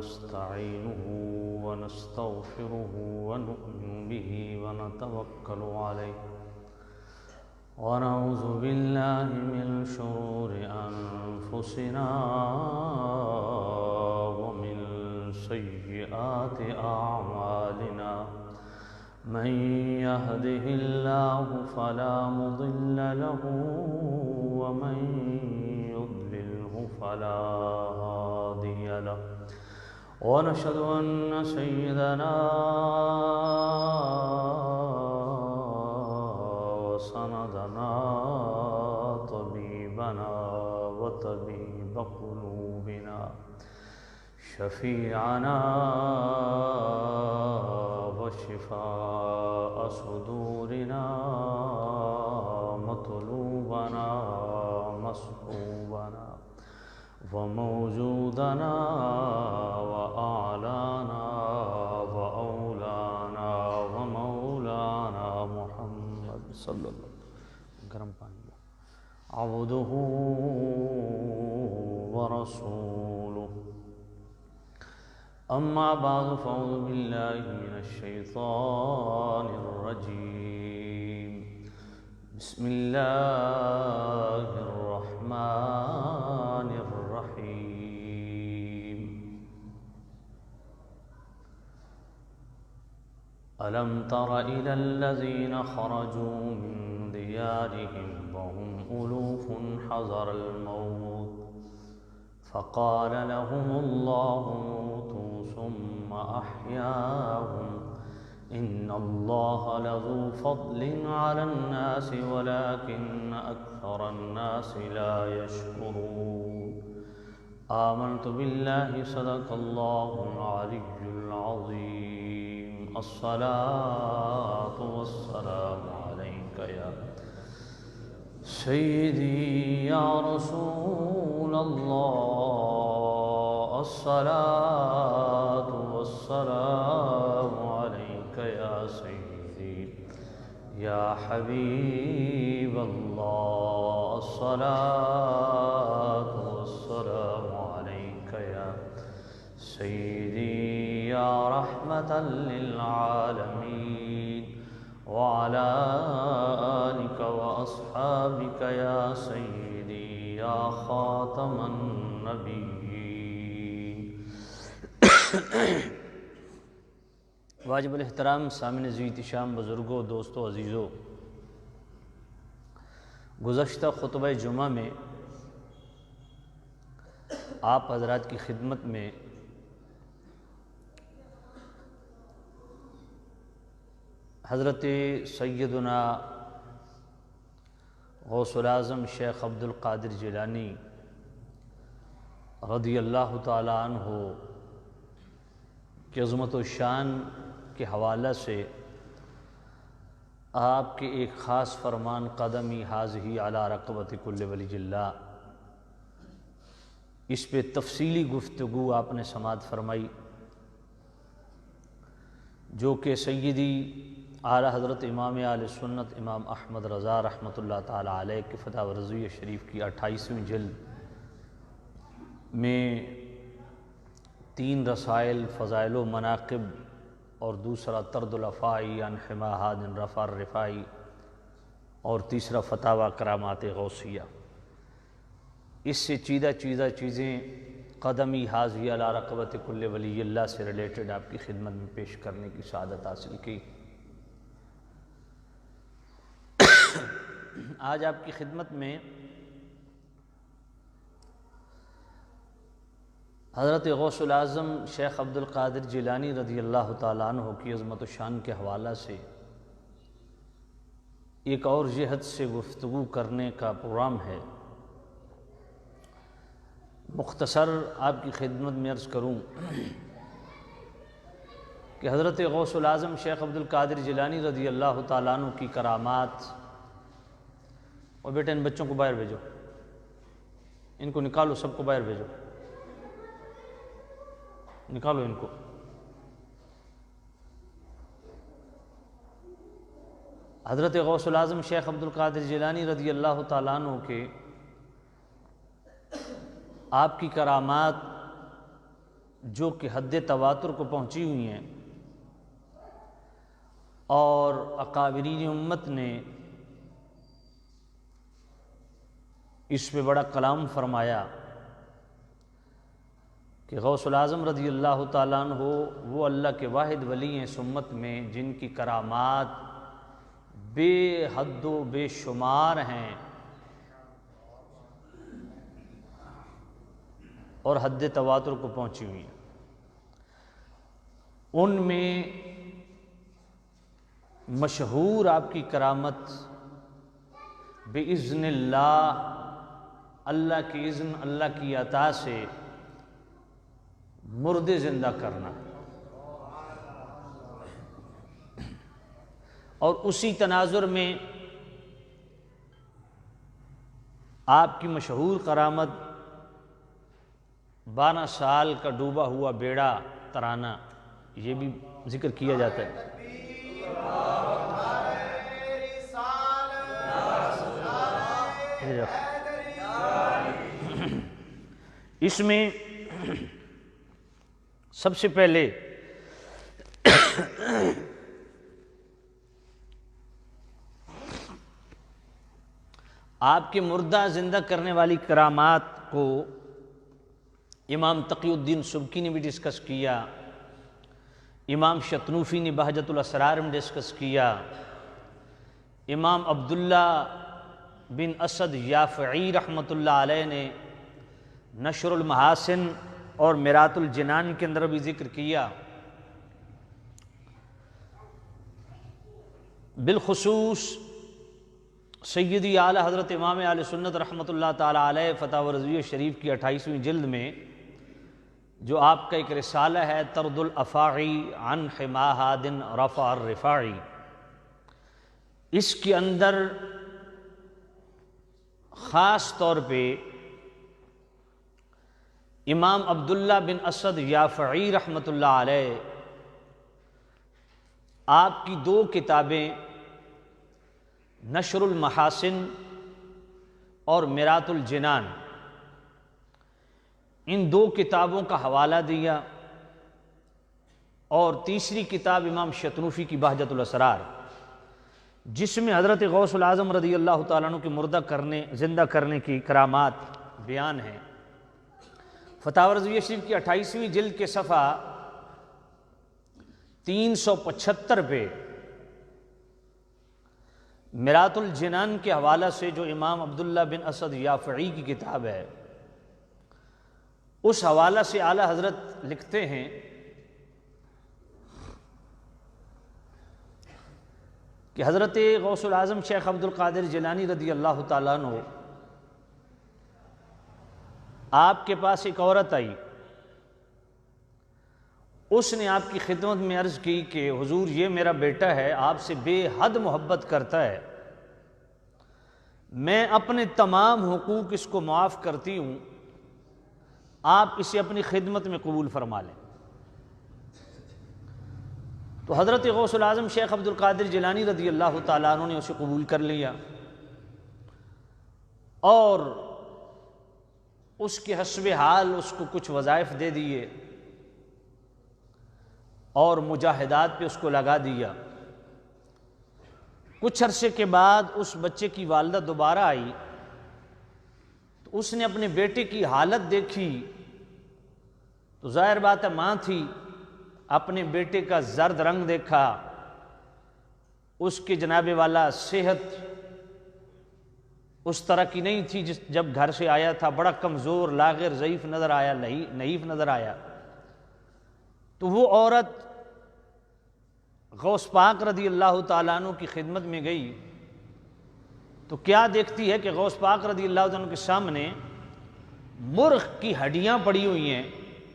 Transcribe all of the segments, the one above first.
ونستعينه ونستغفره ونؤمن به ونتوكل عليه ونعوذ بالله من شرور أنفسنا ومن سيئات أعمالنا من يهده الله فلا مضل له ومن يضلله فلا هادي له ونشهد أن سيدنا وسندنا طبيبنا وطبيب قلوبنا شفيعنا وشفاء صدورنا مطلوبنا مصحوبنا وموجودنا وأعلانا وأولانا ومولانا محمد صلی اللہ علیہ وسلم گرم پانی عبده ورسوله أما بعد فأعوذ بالله من الشيطان الرجيم بسم الله الرحمن الرحيم ألم تر إلى الذين خرجوا من ديارهم وهم ألوف حذر الموت فقال لهم الله موتوا ثم أحياهم إن الله لذو فضل على الناس ولكن أكثر الناس لا يشكرون آمنت بالله صدق الله العلي العظيم الصلاة والسلام عليك يا سيدي يا رسول الله الصلاة والسلام عليك يا سيدي يا حبيب الله الصلاة والسلام عليك يا سيدي يا رحمة للعالمين وعلى آلك وأصحابك يا سيدي يا خاتم النبيين واجب الاحترام سامعین ذی شام بزرگوں دوستوں عزیزوں، گزشتہ خطبہ جمعہ میں آپ حضرات کی خدمت میں حضرت سیدنا غوث العظم شیخ عبد القادر جیلانی رضی اللہ تعالی عنہ کی عظمت و شان کے حوالہ سے آپ کے ایک خاص فرمان قدمی حاضی علی رقبت کل ولی اللہ، اس پہ تفصیلی گفتگو آپ نے سماعت فرمائی، جو کہ سیدی اعلیٰ حضرت امام اہل سنت امام احمد رضا رحمۃ اللہ تعالی علیہ کے فتح رضویہ شریف کی 28ویں جلد میں 3 رسائل فضائل و مناقب اور دوسرا طرد الافائی عن حما ہادن رفع الرفائی اور تیسرا فتاوی کرامات غوثیہ، اس سے چیدہ چیزیں قدمی حاضی علی رقبت کل ولی اللہ سے ریلیٹڈ آپ کی خدمت میں پیش کرنے کی سعادت حاصل کی۔ آج آپ کی خدمت میں حضرت غوث العظم شیخ عبد القادر جیلانی رضی اللہ تعالیٰ عنہ کی عظمت و شان کے حوالہ سے ایک اور جہت سے گفتگو کرنے کا پروگرام ہے۔ مختصر آپ کی خدمت میں عرض کروں کہ حضرت غوث العظم شیخ عبد القادر جیلانی رضی اللہ تعالیٰ عنہ کی کرامات، اور بیٹے ان بچوں کو باہر بھیجو، ان کو نکالو، سب کو باہر بھیجو، نکالو ان کو۔ حضرت غوث العظم شیخ عبد القادر جیلانی رضی اللہ تعالیٰ عنہ کے آپ کی کرامات جو کہ حد تواتر کو پہنچی ہوئی ہیں، اور اکابرین امت نے اس پہ بڑا کلام فرمایا کہ غوث الاعظم رضی اللہ تعالیٰ عنہ وہ اللہ کے واحد ولی ہیں اس امت میں جن کی کرامات بے حد و بے شمار ہیں، اور حد تواتر کو پہنچی ہوئی ہیں۔ ان میں مشہور آپ کی کرامت بِإِذْنِ اللہ، اللہ کی اذن، اللہ کی عطا سے مردے زندہ کرنا، اور اسی تناظر میں آپ کی مشہور کرامت 12 سال کا ڈوبا ہوا بیڑا ترانا، یہ بھی ذکر کیا جاتا ہے۔ اس میں سب سے پہلے آپ کے مردہ زندہ کرنے والی کرامات کو امام تقی الدین سبکی نے بھی ڈسکس کیا، امام شتنوفی نے بہجت الاسرار میں ڈسکس کیا، امام عبداللہ بن اسد یافعی رحمۃ اللہ علیہ نے نشر المحاسن اور میرات الجنان کے اندر بھی ذکر کیا۔ بالخصوص سیدی اعلیٰ حضرت امام اہل سنت رحمۃ اللہ تعالیٰ علیہ فتاوی رضویہ شریف کی 28ویں جلد میں جو آپ کا ایک رسالہ ہے طرد الافاعی عن حماہاد رفع الرفاعی، اس کے اندر خاص طور پہ امام عبداللہ بن اسد یافعی رحمۃ اللہ علیہ آپ کی 2 کتابیں نشر المحاسن اور میرات الجنان، ان 2 کتابوں کا حوالہ دیا، اور تیسری کتاب امام شتنوفی کی بہجت الاسرار، جس میں حضرت غوث الاعظم رضی اللہ تعالیٰ عنہ کے مردہ کرنے زندہ کرنے کی کرامات بیان ہیں۔ فتاوی رضویہ شریف کی 28ویں جلد کے صفحہ 375 پہ میرات الجنان کے حوالہ سے جو امام عبداللہ بن اسد یافعی کی کتاب ہے، اس حوالہ سے اعلیٰ حضرت لکھتے ہیں کہ حضرت غوث الاعظم شیخ عبد القادر جیلانی رضی اللہ تعالیٰ عنہ آپ کے پاس ایک عورت آئی، اس نے آپ کی خدمت میں عرض کی کہ حضور یہ میرا بیٹا ہے، آپ سے بے حد محبت کرتا ہے، میں اپنے تمام حقوق اس کو معاف کرتی ہوں، آپ اسے اپنی خدمت میں قبول فرما لیں۔ تو حضرت غوث الاعظم شیخ عبد القادر جیلانی رضی اللہ تعالیٰ عنہ نے اسے قبول کر لیا، اور اس کے حسب حال اس کو کچھ وظائف دے دیے اور مجاہدات پہ اس کو لگا دیا۔ کچھ عرصے کے بعد اس بچے کی والدہ دوبارہ آئی تو اس نے اپنے بیٹے کی حالت دیکھی تو ظاہر بات ہے ماں تھی، اپنے بیٹے کا زرد رنگ دیکھا، اس کے جناب والا صحت اس طرح کی نہیں تھی جب گھر سے آیا تھا، بڑا کمزور، لاغر، ضعیف نظر آیا، نحیف نظر آیا۔ تو وہ عورت غوث پاک رضی اللہ تعالیٰ عنہ کی خدمت میں گئی تو کیا دیکھتی ہے کہ غوث پاک رضی اللہ تعالیٰ عنہ کے سامنے مرغ کی ہڈیاں پڑی ہوئی ہیں،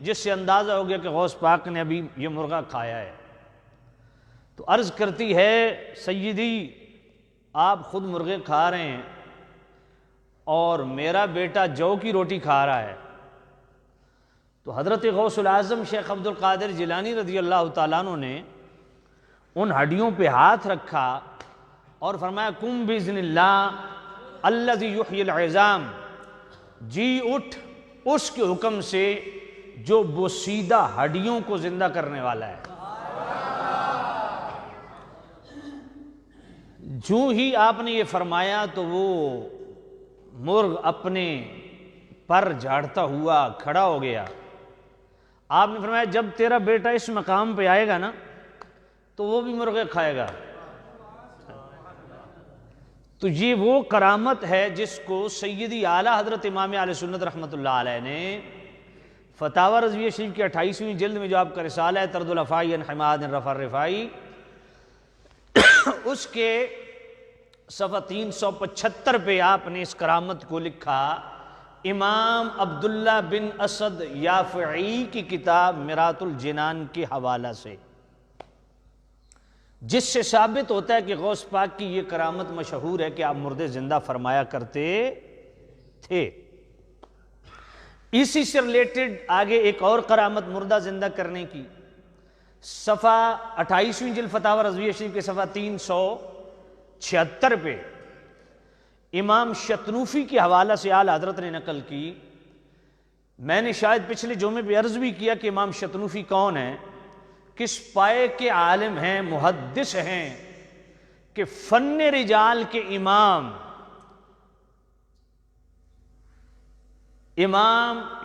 جس سے اندازہ ہو گیا کہ غوث پاک نے ابھی یہ مرغہ کھایا ہے۔ تو عرض کرتی ہے سیدی آپ خود مرغے کھا رہے ہیں اور میرا بیٹا جو کی روٹی کھا رہا ہے۔ تو حضرت غوث الاعظم شیخ عبد القادر جیلانی رضی اللہ تعالیٰ عنہ نے ان ہڈیوں پہ ہاتھ رکھا اور فرمایا قم باذن اللہ الذی یحیی العظام، جی اٹھ اس کے حکم سے جو بوسیدہ ہڈیوں کو زندہ کرنے والا ہے۔ جو ہی آپ نے یہ فرمایا تو وہ مرغ اپنے پر جھاڑتا ہوا کھڑا ہو گیا۔ آپ نے فرمایا جب تیرا بیٹا اس مقام پہ آئے گا نا تو وہ بھی مرغے کھائے گا۔ تو یہ وہ کرامت ہے جس کو سیدی اعلیٰ حضرت امام اہل سنت رحمۃ اللہ علیہ نے فتاوی رضویہ شریف کی 28ویں جلد میں جو آپ کا رسالہ ہے طرد الافائی عن حماد رفع الرفائی، اس کے صفحہ 375 پہ آپ نے اس کرامت کو لکھا۔ امام عبداللہ بن اسد یافعی کی کتاب میرات الجنان کے حوالہ سے، جس سے ثابت ہوتا ہے کہ غوث پاک کی یہ کرامت مشہور ہے کہ آپ مردے زندہ فرمایا کرتے تھے۔ اسی سے ریلیٹڈ آگے ایک اور کرامت مردہ زندہ کرنے کی، صفحہ 28ویں جلد فتاوی رضویہ شریف کے صفحہ 376 پہ امام شتنوفی کے حوالہ سے اعلیٰ حضرت نے نقل کی۔ میں نے شاید پچھلے جمعے پہ عرض بھی کیا کہ امام شتنوفی کون ہیں، کس پائے کے عالم ہیں، محدث ہیں کہ فن رجال کے امام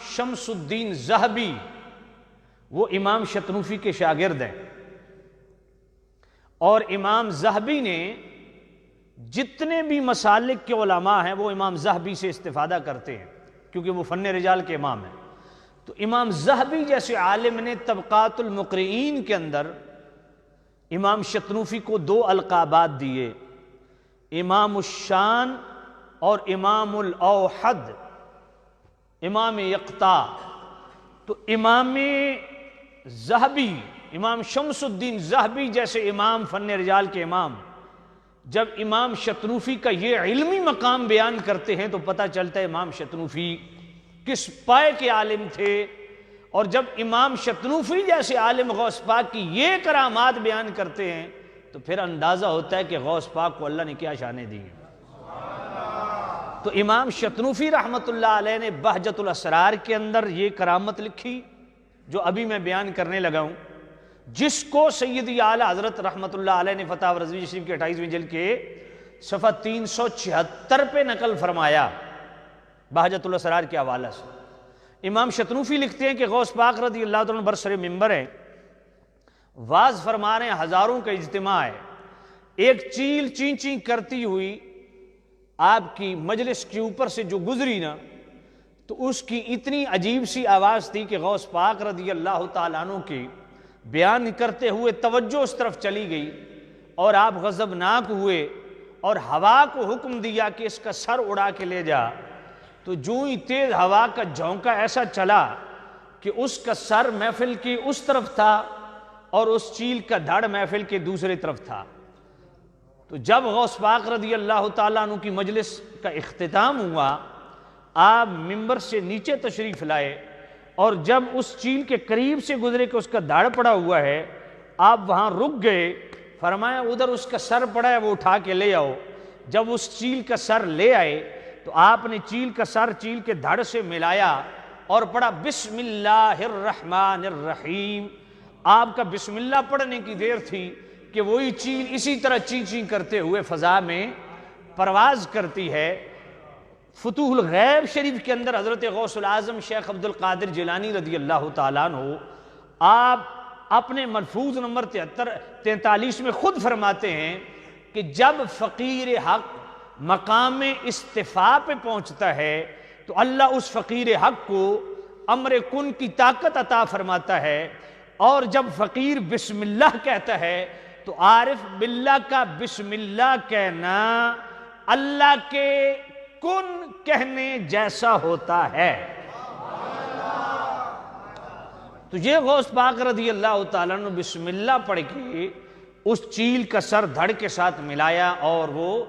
شمس الدین ذہبی وہ امام شتنوفی کے شاگرد ہیں، اور امام ذہبی نے جتنے بھی مسالک کے علماء ہیں وہ امام ذہبی سے استفادہ کرتے ہیں کیونکہ وہ فن رجال کے امام ہیں۔ تو امام ذہبی جیسے عالم نے طبقات المقرئین کے اندر امام شتنوفی کو 2 القابات دیے، امام الشان اور امام الاوحد، امام یقطع۔ تو امام ذہبی، امام شمس الدین ذہبی جیسے امام فن رجال کے امام جب امام شتنوفی کا یہ علمی مقام بیان کرتے ہیں تو پتہ چلتا ہے امام شتنوفی کس پائے کے عالم تھے، اور جب امام شتنوفی جیسے عالم غوث پاک کی یہ کرامات بیان کرتے ہیں تو پھر اندازہ ہوتا ہے کہ غوث پاک کو اللہ نے کیا شانیں دی ہیں۔ تو امام شتنوفی رحمۃ اللہ علیہ نے بہجت الاسرار کے اندر یہ کرامت لکھی جو ابھی میں بیان کرنے لگا ہوں، جس کو سیدی اعلیٰ حضرت رحمۃ اللہ علیہ نے فتاوی رضویہ شریف کے 28ویں جلد کے صفحہ 376 پہ نقل فرمایا بہجت الاسرار کے حوالہ سے۔ امام شتنوفی لکھتے ہیں کہ غوث پاک رضی اللہ عنہ برسر ممبر ہیں، واز فرما رہے ہیں، ہزاروں کا اجتماع ہے، ایک چیل چین چین کرتی ہوئی آپ کی مجلس کے اوپر سے جو گزری نا تو اس کی اتنی عجیب سی آواز تھی کہ غوث پاک رضی اللہ تعالیٰ عنہ کی بیان کرتے ہوئے توجہ اس طرف چلی گئی اور آپ غضبناک ہوئے اور ہوا کو حکم دیا کہ اس کا سر اڑا کے لے جا۔ تو جو ہی تیز ہوا کا جھونکا ایسا چلا کہ اس کا سر محفل کی اس طرف تھا اور اس چیل کا دھڑ محفل کے دوسری طرف تھا۔ تو جب غوث پاک رضی اللہ تعالیٰ عنہ کی مجلس کا اختتام ہوا، آپ ممبر سے نیچے تشریف لائے اور جب اس چیل کے قریب سے گزرے کہ اس کا دھڑ پڑا ہوا ہے، آپ وہاں رک گئے، فرمایا ادھر اس کا سر پڑا ہے وہ اٹھا کے لے آؤ۔ جب اس چیل کا سر لے آئے تو آپ نے چیل کا سر چیل کے دھڑ سے ملایا اور پڑھا بسم اللہ الرحمن الرحیم۔ آپ کا بسم اللہ پڑھنے کی دیر تھی کہ وہی چیل اسی طرح چین چین کرتے ہوئے فضا میں پرواز کرتی ہے۔ فتوح الغیب شریف کے اندر حضرت غوث العظم شیخ عبد القادر جیلانی رضی اللہ تعالیٰ عنہ آپ اپنے ملفوظ نمبر 43 میں خود فرماتے ہیں کہ جب فقیر حق مقام استفاء پہ پہنچتا ہے تو اللہ اس فقیر حق کو امر کن کی طاقت عطا فرماتا ہے، اور جب فقیر بسم اللہ کہتا ہے تو عارف باللہ کا بسم اللہ کہنا اللہ کے کن کہنے جیسا ہوتا ہے۔ تو یہ غوث پاک رضی اللہ تعالیٰ عنہ بسم اللہ پڑھ کے اس چیل کا سر دھڑ کے ساتھ ملایا اور وہ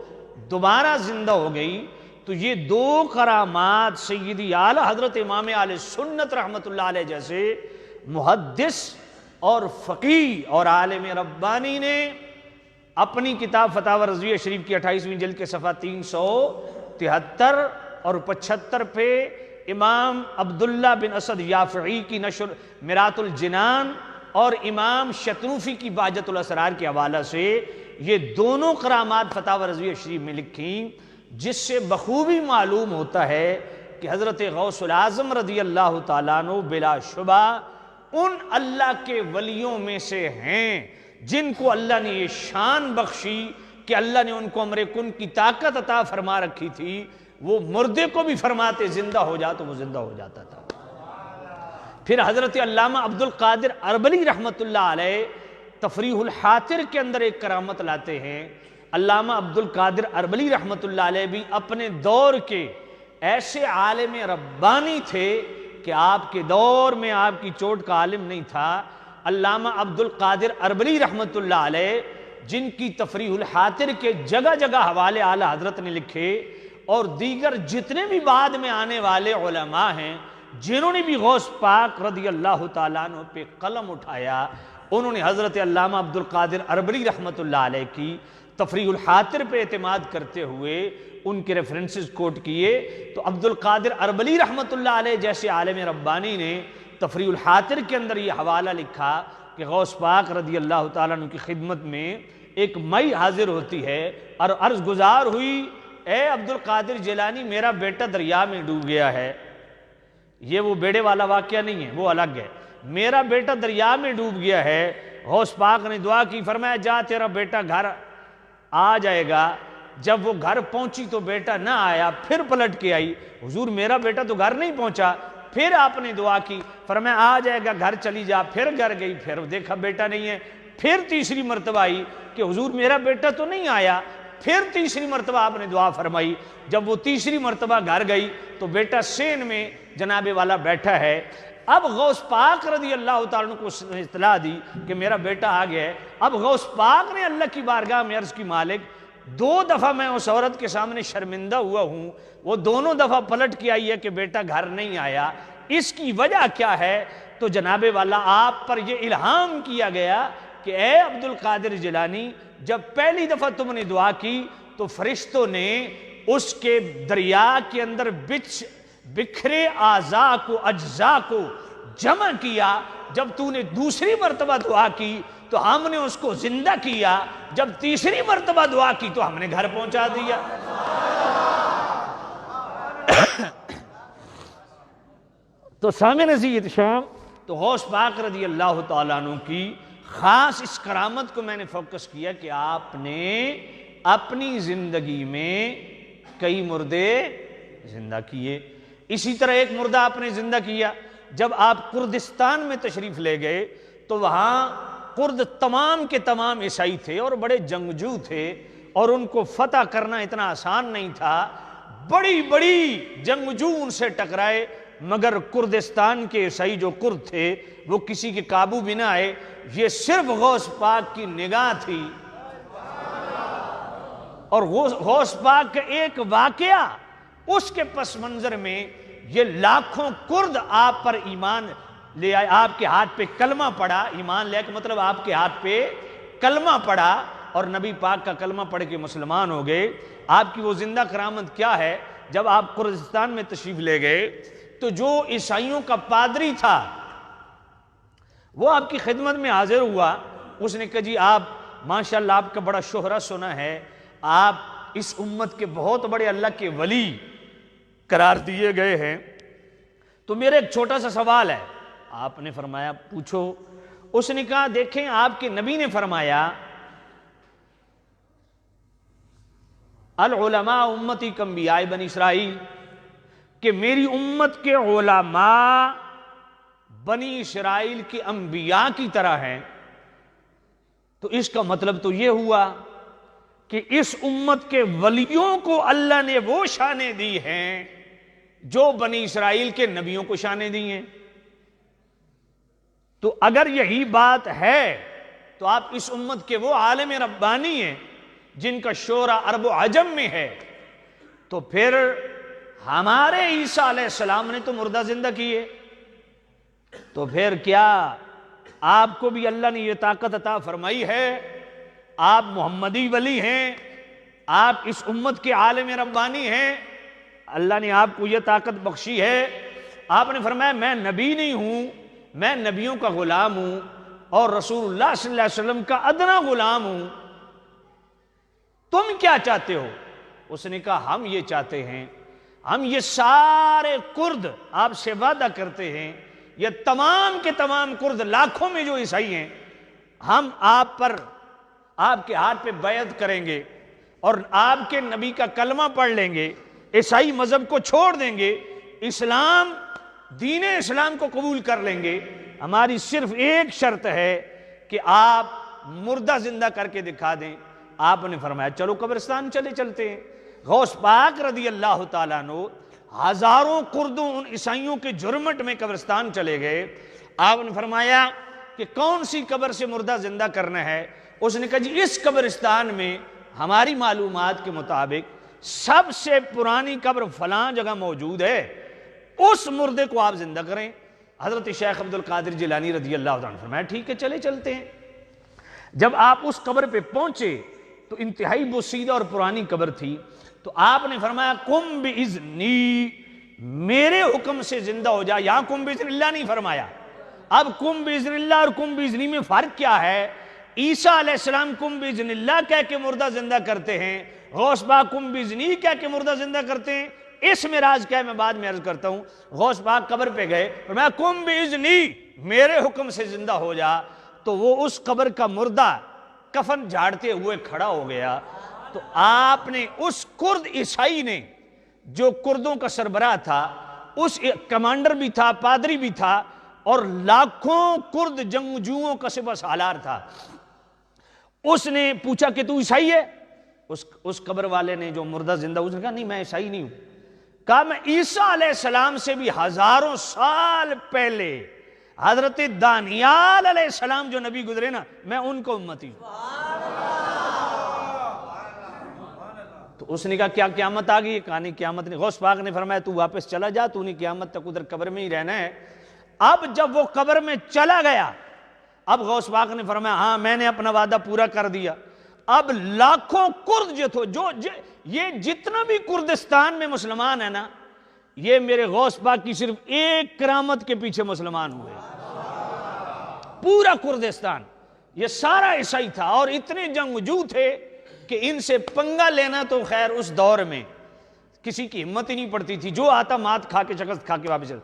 دوبارہ زندہ ہو گئی۔ تو یہ 2 کرامات سیدی اعلیٰ حضرت امام اہل سنت رحمۃ اللہ علیہ جیسے محدث اور فقیہ اور عالم ربانی نے اپنی کتاب فتاوی رضویہ شریف کی 28ویں جلد کے صفحہ 373 اور 75 پہ امام عبداللہ بن اسد یافعی کی نشر میرات الجنان اور امام شتروفی کی بہجت الاسرار کے حوالہ سے یہ دونوں کرامات فتاوی رضویہ شریف میں لکھیں، جس سے بخوبی معلوم ہوتا ہے کہ حضرت غوث العظم رضی اللہ تعالیٰ عنہ بلا شبہ ان اللہ کے ولیوں میں سے ہیں جن کو اللہ نے یہ شان بخشی کہ اللہ نے ان کو امر کن کی طاقت عطا فرما رکھی تھی، وہ مردے کو بھی فرماتے زندہ ہو جا تو وہ زندہ ہو جاتا تھا۔ پھر حضرت علامہ عبد القادر اربلی رحمۃ اللہ علیہ تفریح الحاطر کے اندر ایک کرامت لاتے ہیں۔ علامہ عبد القادر اربلی رحمۃ اللہ علیہ بھی اپنے دور کے ایسے عالم ربانی تھے کہ آپ کے دور میں آپ کی چوٹ کا عالم نہیں تھا۔ علامہ عبد القادر اربلی رحمۃ اللہ علیہ جن کی تفریح الحاطر کے جگہ جگہ حوالے اعلی حضرت نے لکھے، اور دیگر جتنے بھی بعد میں آنے والے علماء ہیں جنہوں نے بھی غوث پاک رضی اللہ تعالیٰ عنہ پہ قلم اٹھایا، انہوں نے حضرت علامہ عبد القادر اربلی رحمۃ اللہ علیہ کی تفریح الحاطر پہ اعتماد کرتے ہوئے ان کے ریفرنسز کوٹ کیے۔ تو عبد القادر اربلی رحمۃ اللہ علیہ جیسے عالم ربانی نے تفریح الحاطر کے اندر یہ حوالہ لکھا کہ غوث پاک رضی اللہ تعالیٰ عنہ کی خدمت میں ایک مئی حاضر ہوتی ہے اور عرض گزار ہوئی، اے عبد القادر جیلانی میرا بیٹا دریا میں ڈوب گیا ہے۔ یہ وہ بیڑے والا واقعہ نہیں ہے، وہ الگ ہے۔ میرا بیٹا دریا میں ڈوب گیا ہے۔ غوث پاک نے دعا کی، فرمایا جا تیرا بیٹا گھر آ جائے گا۔ جب وہ گھر پہنچی تو بیٹا نہ آیا، پھر پلٹ کے آئی، حضور میرا بیٹا تو گھر نہیں پہنچا۔ پھر آپ نے دعا کی، فرمایا آ جائے گا گھر چلی جا۔ پھر گھر گئی، پھر دیکھا بیٹا نہیں ہے۔ پھر تیسری مرتبہ آئی کہ حضور میرا بیٹا تو نہیں آیا۔ پھر تیسری مرتبہ آپ نے دعا فرمائی۔ جب وہ تیسری مرتبہ گھر گئی تو بیٹا سین میں جناب والا بیٹھا ہے۔ اب غوث پاک رضی اللہ تعالیٰ عنہ کو اطلاع دی کہ میرا بیٹا آ گیا ہے۔ اب غوث پاک نے اللہ کی بارگاہ میں عرض کی، مالک 2 دفعہ میں اس عورت کے سامنے شرمندہ ہوا ہوں، وہ دونوں دفعہ پلٹ کے آئی ہے کہ بیٹا گھر نہیں آیا، اس کی وجہ کیا ہے؟ تو جناب والا آپ پر یہ الہام کیا گیا کہ اے عبد القادر جیلانی، جب پہلی دفعہ تم نے دعا کی تو فرشتوں نے اس کے دریا کے اندر بکھرے اعضاء کو اجزاء کو جمع کیا۔ جب تو نے دوسری مرتبہ دعا کی تو ہم نے اس کو زندہ کیا۔ جب تیسری مرتبہ دعا کی تو ہم نے گھر پہنچا دیا۔ تو سامع عزیز شام، تو غوث پاک رضی اللہ تعالیٰ عنہ کی خاص اس کرامت کو میں نے فوکس کیا کہ آپ نے اپنی زندگی میں کئی مردے زندہ کیے۔ اسی طرح ایک مردہ آپ نے زندہ کیا جب آپ کردستان میں تشریف لے گئے تو وہاں کرد تمام کے تمام عیسائی تھے اور بڑے جنگجو تھے، اور ان کو فتح کرنا اتنا آسان نہیں تھا۔ بڑی بڑی جنگجو ان سے ٹکرائے، مگر کردستان کے عیسائی جو کرد تھے وہ کسی کے قابو بھی نہ آئے۔ یہ صرف غوث پاک کی نگاہ تھی، اور غوث پاک کا ایک واقعہ اس کے پس منظر میں یہ لاکھوں کرد آپ پر ایمان لے آئے، آپ کے ہاتھ پہ کلمہ پڑا۔ ایمان لے کہ مطلب آپ کے ہاتھ پہ کلمہ پڑا اور نبی پاک کا کلمہ پڑھ کے مسلمان ہو گئے۔ آپ کی وہ زندہ کرامت کیا ہے؟ جب آپ کردستان میں تشریف لے گئے تو جو عیسائیوں کا پادری تھا وہ آپ کی خدمت میں حاضر ہوا۔ اس نے کہا جی آپ ماشاءاللہ آپ کا بڑا شہرہ سنا ہے، آپ اس امت کے بہت بڑے اللہ کے ولی قرار دیے گئے ہیں، تو میرا ایک چھوٹا سا سوال ہے۔ آپ نے فرمایا پوچھو۔ اس نے کہا دیکھیں آپ کے نبی نے فرمایا العلماء امتی کانبیاء بنی اسرائیل، کہ میری امت کے علماء بنی اسرائیل کے انبیاء کی طرح ہیں۔ تو اس کا مطلب تو یہ ہوا کہ اس امت کے ولیوں کو اللہ نے وہ شانیں دی ہیں جو بنی اسرائیل کے نبیوں کو شانیں دی ہیں۔ تو اگر یہی بات ہے تو آپ اس امت کے وہ عالم ربانی ہیں جن کا شعرا عرب و عجم میں ہے، تو پھر ہمارے عیسیٰ علیہ السلام نے تو مردہ زندہ کیے، تو پھر کیا آپ کو بھی اللہ نے یہ طاقت عطا فرمائی ہے؟ آپ محمدی ولی ہیں، آپ اس امت کے عالم ربانی ہیں، اللہ نے آپ کو یہ طاقت بخشی ہے آپ نے فرمایا میں نبی نہیں ہوں، میں نبیوں کا غلام ہوں اور رسول اللہ صلی اللہ علیہ وسلم کا ادنا غلام ہوں، تم کیا چاہتے ہو؟ اس نے کہا ہم یہ چاہتے ہیں، ہم یہ سارے کرد آپ سے وعدہ کرتے ہیں، یہ تمام کے تمام کرد لاکھوں میں جو عیسائی ہیں، ہم آپ پر آپ کے ہاتھ پہ بیعت کریں گے اور آپ کے نبی کا کلمہ پڑھ لیں گے، عیسائی مذہب کو چھوڑ دیں گے، اسلام دین اسلام کو قبول کر لیں گے، ہماری صرف ایک شرط ہے کہ آپ مردہ زندہ کر کے دکھا دیں۔ آپ نے فرمایا چلو قبرستان چلتے ہیں۔ غوث پاک رضی اللہ تعالیٰ عنہ ہزاروں کردوں ان عیسائیوں کے جرمٹ میں قبرستان چلے گئے۔ آپ نے فرمایا کہ کون سی قبر سے مردہ زندہ کرنا ہے؟ اس نے کہا جی اس قبرستان میں ہماری معلومات کے مطابق سب سے پرانی قبر فلاں جگہ موجود ہے، اس مردے کو آپ زندہ کریں۔ حضرت شیخ عبد القادر جیلانی رضی اللہ عنہ فرمایا ٹھیک ہے چلتے ہیں۔ جب آپ اس قبر پہ پہنچے تو انتہائی بوسیدہ اور پرانی قبر تھی، تو آپ نے فرمایا قم باذنی، میرے حکم سے زندہ ہو جا۔ یہاں قم باذن اللہ نہیں فرمایا۔ اب قم باذن اللہ اور قم باذنی میں فرق کیا ہے؟ عیسیٰ علیہ السلام قم باذن اللہ کہہ کے مردہ زندہ کرتے ہیں، غوث پاک قم باذنی کہہ کے مردہ زندہ کرتے ہیں۔ اس میں راز کیا ہے میں بعد میں عرض کرتا ہوں۔ غوث پاک قبر پہ گئے، فرمایا قم باذنی، میرے حکم سے زندہ ہو جا۔ تو وہ اس قبر کا مردہ کفن جھاڑتے ہوئے کھڑا ہو گیا۔ تو آپ نے اس کرد عیسائی نے جو کردوں کا سربراہ تھا، اس کمانڈر بھی تھا، پادری بھی تھا، اور لاکھوں کرد جنگجوؤں کا سپہ سالار تھا، اس نے پوچھا کہ تو عیسائی ہے؟ اس قبر والے نے جو مردہ زندہ، اس نے کہا نہیں میں عیسائی نہیں ہوں۔ کہا میں عیسیٰ علیہ السلام سے بھی ہزاروں سال پہلے حضرت دانیال علیہ السلام جو نبی گزرے نا، میں ان کو امتی ہوں۔ تو اس نے کہا کیا قیامت آ گئی؟ کہا نہیں قیامت نہیں۔ غوث پاک نے فرمایا تو واپس چلا جا، تو نہیں قیامت تک ادھر قبر میں ہی رہنا ہے۔ اب جب وہ قبر میں چلا گیا، اب غوث پاک نے فرمایا ہاں میں نے اپنا وعدہ پورا کر دیا۔ اب لاکھوں کرد یہ جتنا بھی کردستان میں مسلمان ہے نا، یہ میرے غوث پاک کی صرف ایک کرامت کے پیچھے مسلمان ہوئے۔ پورا کردستان یہ سارا عیسائی تھا، اور اتنے جنگجو تھے کہ ان سے پنگا لینا تو خیر اس دور میں کسی کی ہمت ہی نہیں پڑتی تھی، جو آتا مات کھا کے شکست کھا کے واپس چلا۔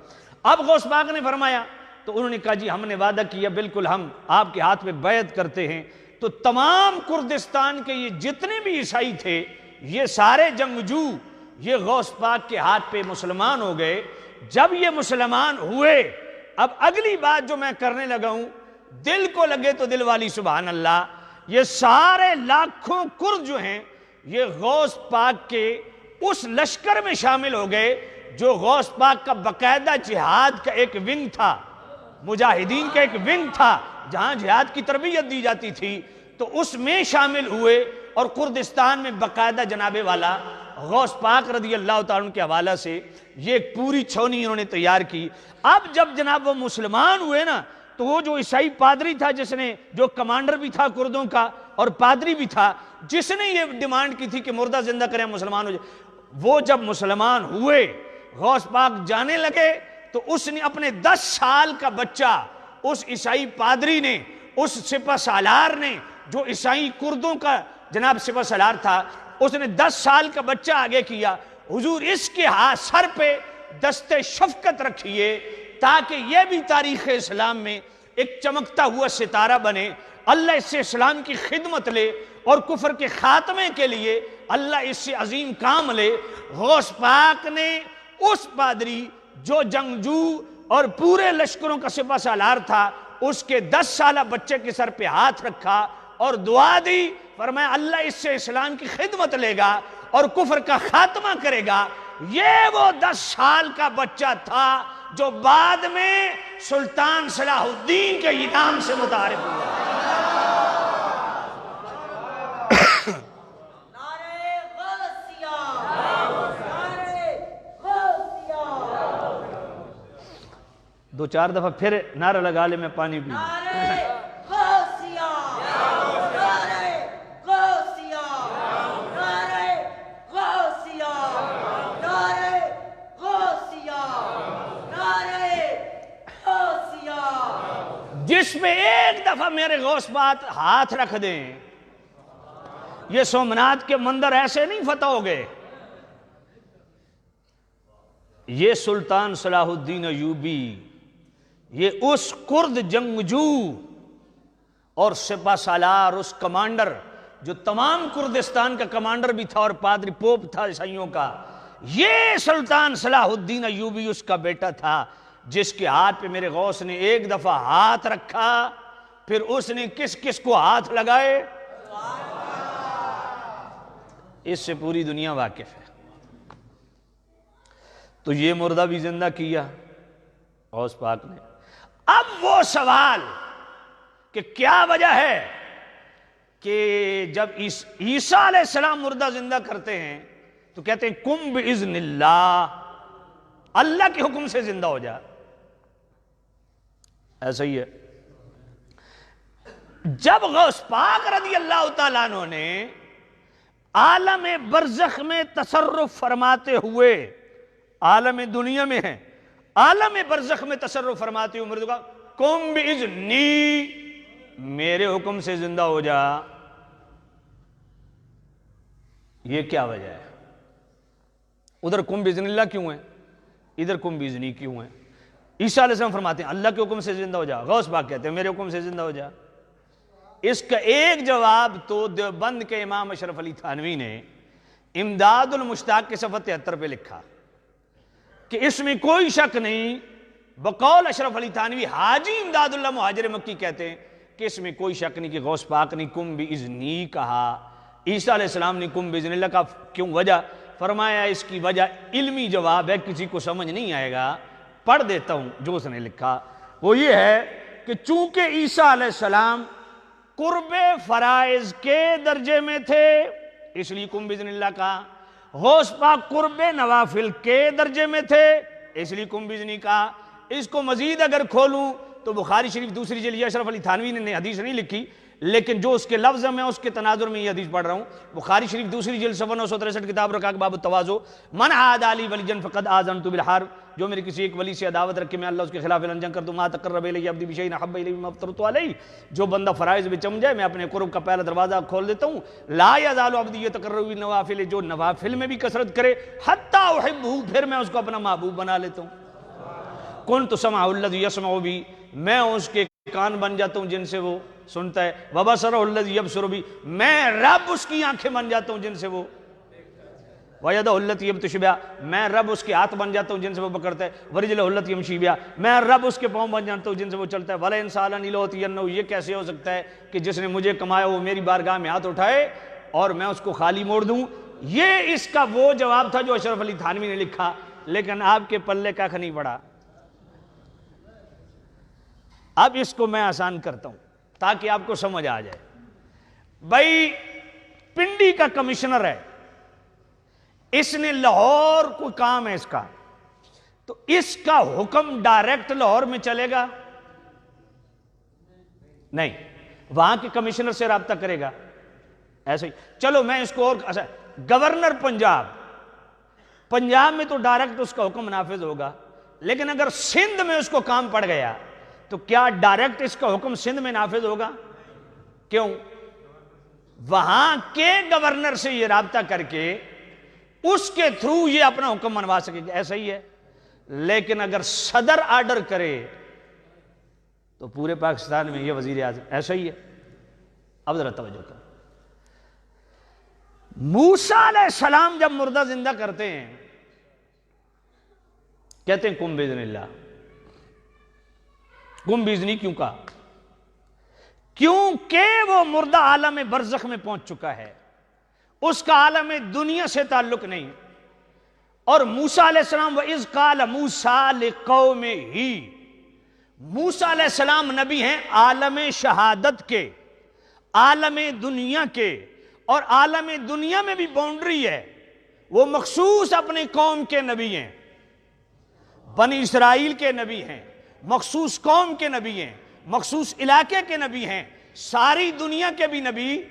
اب غوث پاک نے فرمایا، تو انہوں نے کہا جی ہم نے وعدہ کیا، بالکل ہم آپ کے ہاتھ میں بیعت کرتے ہیں۔ تو تمام کردستان کے یہ جتنے بھی عیسائی تھے، یہ سارے جنگجو یہ غوث پاک کے ہاتھ پہ مسلمان ہو گئے۔ جب یہ مسلمان ہوئے، اب اگلی بات جو میں کرنے لگا ہوں، دل کو لگے تو دل والی سبحان اللہ، یہ سارے لاکھوں کرد جو ہیں یہ غوث پاک کے اس لشکر میں شامل ہو گئے جو غوث پاک کا باقاعدہ جہاد کا ایک ونگ تھا، مجاہدین کا ایک ونگ تھا جہاں جہاد کی تربیت دی جاتی تھی، تو اس میں شامل ہوئے۔ اور کردستان میں باقاعدہ جناب والا غوث پاک رضی اللہ تعالیٰ عنہ کے حوالہ سے یہ ایک پوری چھونی انہوں نے تیار کی۔ اب جب جناب وہ مسلمان ہوئے نا، تو وہ جو عیسائی پادری تھا، جس نے جو کمانڈر بھی تھا کردوں کا اور پادری بھی تھا، جس نے یہ ڈیمانڈ کی تھی کہ مردہ زندہ کریں مسلمان ہو جائے، وہ جب مسلمان ہوئے، غوث پاک جانے لگے، تو اس نے اپنے 10 سال کا بچہ اس عیسائی پادری نے، اس سپہ سالار نے جو عیسائی کردوں کا جناب سپہ سالار تھا، اس نے 10 سال کا بچہ آگے کیا، حضور اس کے ہاتھ سر پہ دست شفقت رکھیے تاکہ یہ بھی تاریخ اسلام میں ایک چمکتا ہوا ستارہ بنے، اللہ اس سے اسلام کی خدمت لے اور کفر کے خاتمے کے لیے اللہ اس سے عظیم کام لے۔ غوث پاک نے اس پادری جو جنگجو اور پورے لشکروں کا سپہ سالار تھا، اس کے 10 سالہ بچے کے سر پہ ہاتھ رکھا اور دعا دی، فرمایا اللہ اس سے اسلام کی خدمت لے گا اور کفر کا خاتمہ کرے گا۔ یہ وہ 10 سال کا بچہ تھا جو بعد میں سلطان صلاح الدین کے انعام سے متعارف ہوا۔ دو چار دفعہ پھر نعرہ لگا لے، میں پانی پی لوں۔ جس پہ ایک دفعہ میرے غوث پاک ہاتھ رکھ دیں، یہ سومنات کے مندر ایسے نہیں فتح ہو گئے. یہ سلطان صلاح الدین ایوبی، یہ اس کرد جنگجو اور سپہ سالار، اس کمانڈر جو تمام کردستان کا کمانڈر بھی تھا اور پادری پوپ تھا عیسائیوں کا، یہ سلطان صلاح الدین ایوبی اس کا بیٹا تھا، جس کے ہاتھ پہ میرے غوث نے ایک دفعہ ہاتھ رکھا، پھر اس نے کس کس کو ہاتھ لگائے. اس سے پوری دنیا واقف ہے. تو یہ مردہ بھی زندہ کیا غوث پاک نے. اب وہ سوال کہ کیا وجہ ہے کہ جب عیسیٰ علیہ السلام مردہ زندہ کرتے ہیں تو کہتے ہیں کم باذن اللہ، اللہ کے حکم سے زندہ ہو جا. ایسا ہی ہے. جب غوث پاک رضی اللہ تعالیٰ عنہ نے عالم برزخ میں تصرف فرماتے ہوئے، عالم دنیا میں ہے، عالم برزخ میں تصرف فرماتے ہوئے مردوں کا کم باذنی، میرے حکم سے زندہ ہو جا. یہ کیا وجہ ہے؟ ادھر کم باذن اللہ کیوں ہے، ادھر کم باذنی کیوں ہے؟ عیسیٰ علیہ السلام فرماتے ہیں اللہ کے حکم سے زندہ ہو جا، غوث پاک کہتے ہیں میرے حکم سے زندہ ہو جا. اس کا ایک جواب تو دیوبند کے امام اشرف علی تھانوی نے امداد المشتاق کے صفحہ 73 پہ لکھا کہ اس میں کوئی شک نہیں، بقول اشرف علی تھانوی حاجی امداد اللہ مہاجر مکی کہتے ہیں کہ اس میں کوئی شک نہیں کہ غوث پاک نے کم باذنی کہا، عیسیٰ علیہ السلام نے کم باذن اللہ کا. کیوں وجہ؟ فرمایا اس کی وجہ علمی جواب ہے، کسی کو سمجھ نہیں آئے گا، پڑھ دیتا ہوں جو اس نے لکھا. وہ یہ ہے کہ چونکہ عیسیٰ علیہ السلام قرب فرائض کے درجے میں تھے اس لیے کم باذن اللہ کہا، غوث پاک قرب نوافل کے درجے میں تھے اس لیے کم باذنی کہا. اس کو مزید اگر کھولوں تو بخاری شریف دوسری جلد، اشرف علی تھانوی نے حدیث نہیں لکھی لیکن جو اس کے لفظ میں اس کے تناظر میں یہ حدیث پڑھ رہا ہوں. بخاری شریف دوسری جلد صفحہ 963 کتاب رکاق باب التواضع، من عاد علی ولیًا فقد آذنت بالحرب، جو میرے کسی ایک ولی سے عداوت رکھے میں اللہ اس کے خلاف اعلان جنگ کر دوں. ما تقرب الی عبدی بشیء احب الی مما افترضت علیہ، جو بندہ فرائض میں چم جائے میں اپنے قرب کا پہلا دروازہ کھول دیتا ہوں. لا یزال عبدی یتقرب بالنوافل، جو نوافل میں بھی کثرت کرے حتی احبہ، پھر میں اس کو اپنا محبوب بنا لیتا ہوں. کنت سمعہ الذی یسمع بہ، میں اس کے کان بن جاتا ہوں جن سے وہ سنتا ہے. وبصرہ الذی یبصر بہ، میں رب اس کی آنکھیں بن جاتا ہوں جن سے وہ. ویدہ التی یبطش بہا، میں رب اس کے ہاتھ بن جاتا ہوں جن سے وہ پکڑتا ہے. ورجلہ التی یمشی بہا، میں رب اس کے پاؤں بن جاتا ہوں جن سے وہ چلتا ہے. ولئن سألنی لأعطینہ، یہ کیسے ہو سکتا ہے کہ جس نے مجھے کمایا وہ میری بارگاہ میں ہاتھ اٹھائے اور میں اس کو خالی موڑ دوں. یہ اس کا وہ جواب تھا جو اشرف علی تھانوی نے لکھا، لیکن آپ کے پلے کھ نہیں پڑا. اب اس کو میں آسان کرتا ہوں تاکہ آپ کو سمجھ آ جائے. بھائی پنڈی کا کمشنر ہے، اس نے لاہور کوئی کام ہے اس کا، تو اس کا حکم ڈائریکٹ لاہور میں چلے گا؟ نہیں، وہاں کے کمشنر سے رابطہ کرے گا. ایسے ہی چلو میں اس کو اور گورنر پنجاب میں تو ڈائریکٹ اس کا حکم نافذ ہوگا، لیکن اگر سندھ میں اس کو کام پڑ گیا تو کیا ڈائریکٹ اس کا حکم سندھ میں نافذ ہوگا؟ کیوں؟ وہاں کے گورنر سے یہ رابطہ کر کے اس کے تھرو یہ اپنا حکم منوا سکے گا. ایسا ہی ہے. لیکن اگر صدر آرڈر کرے تو پورے پاکستان میں یہ وزیر اعظم. ایسا ہی ہے. اب ذرا توجہ کریں. موسیٰ علیہ السلام جب مردہ زندہ کرتے ہیں کہتے ہیں کم باذن اللہ. کم باذنی کیوں کہا؟ کیونکہ وہ مردہ عالم برزخ میں پہنچ چکا ہے، اس کا عالم دنیا سے تعلق نہیں. اور موسیٰ علیہ السلام وَإِذْ قَالَ مُوسَىٰ لِقَوْمِهِ، موسیٰ علیہ السلام نبی ہیں عالم شہادت کے، عالم دنیا کے، اور عالم دنیا میں بھی باؤنڈری ہے. وہ مخصوص اپنی قوم کے نبی ہیں، بنی اسرائیل کے نبی ہیں، مخصوص قوم کے نبی ہیں، مخصوص علاقے کے نبی ہیں، ساری دنیا کے بھی نبی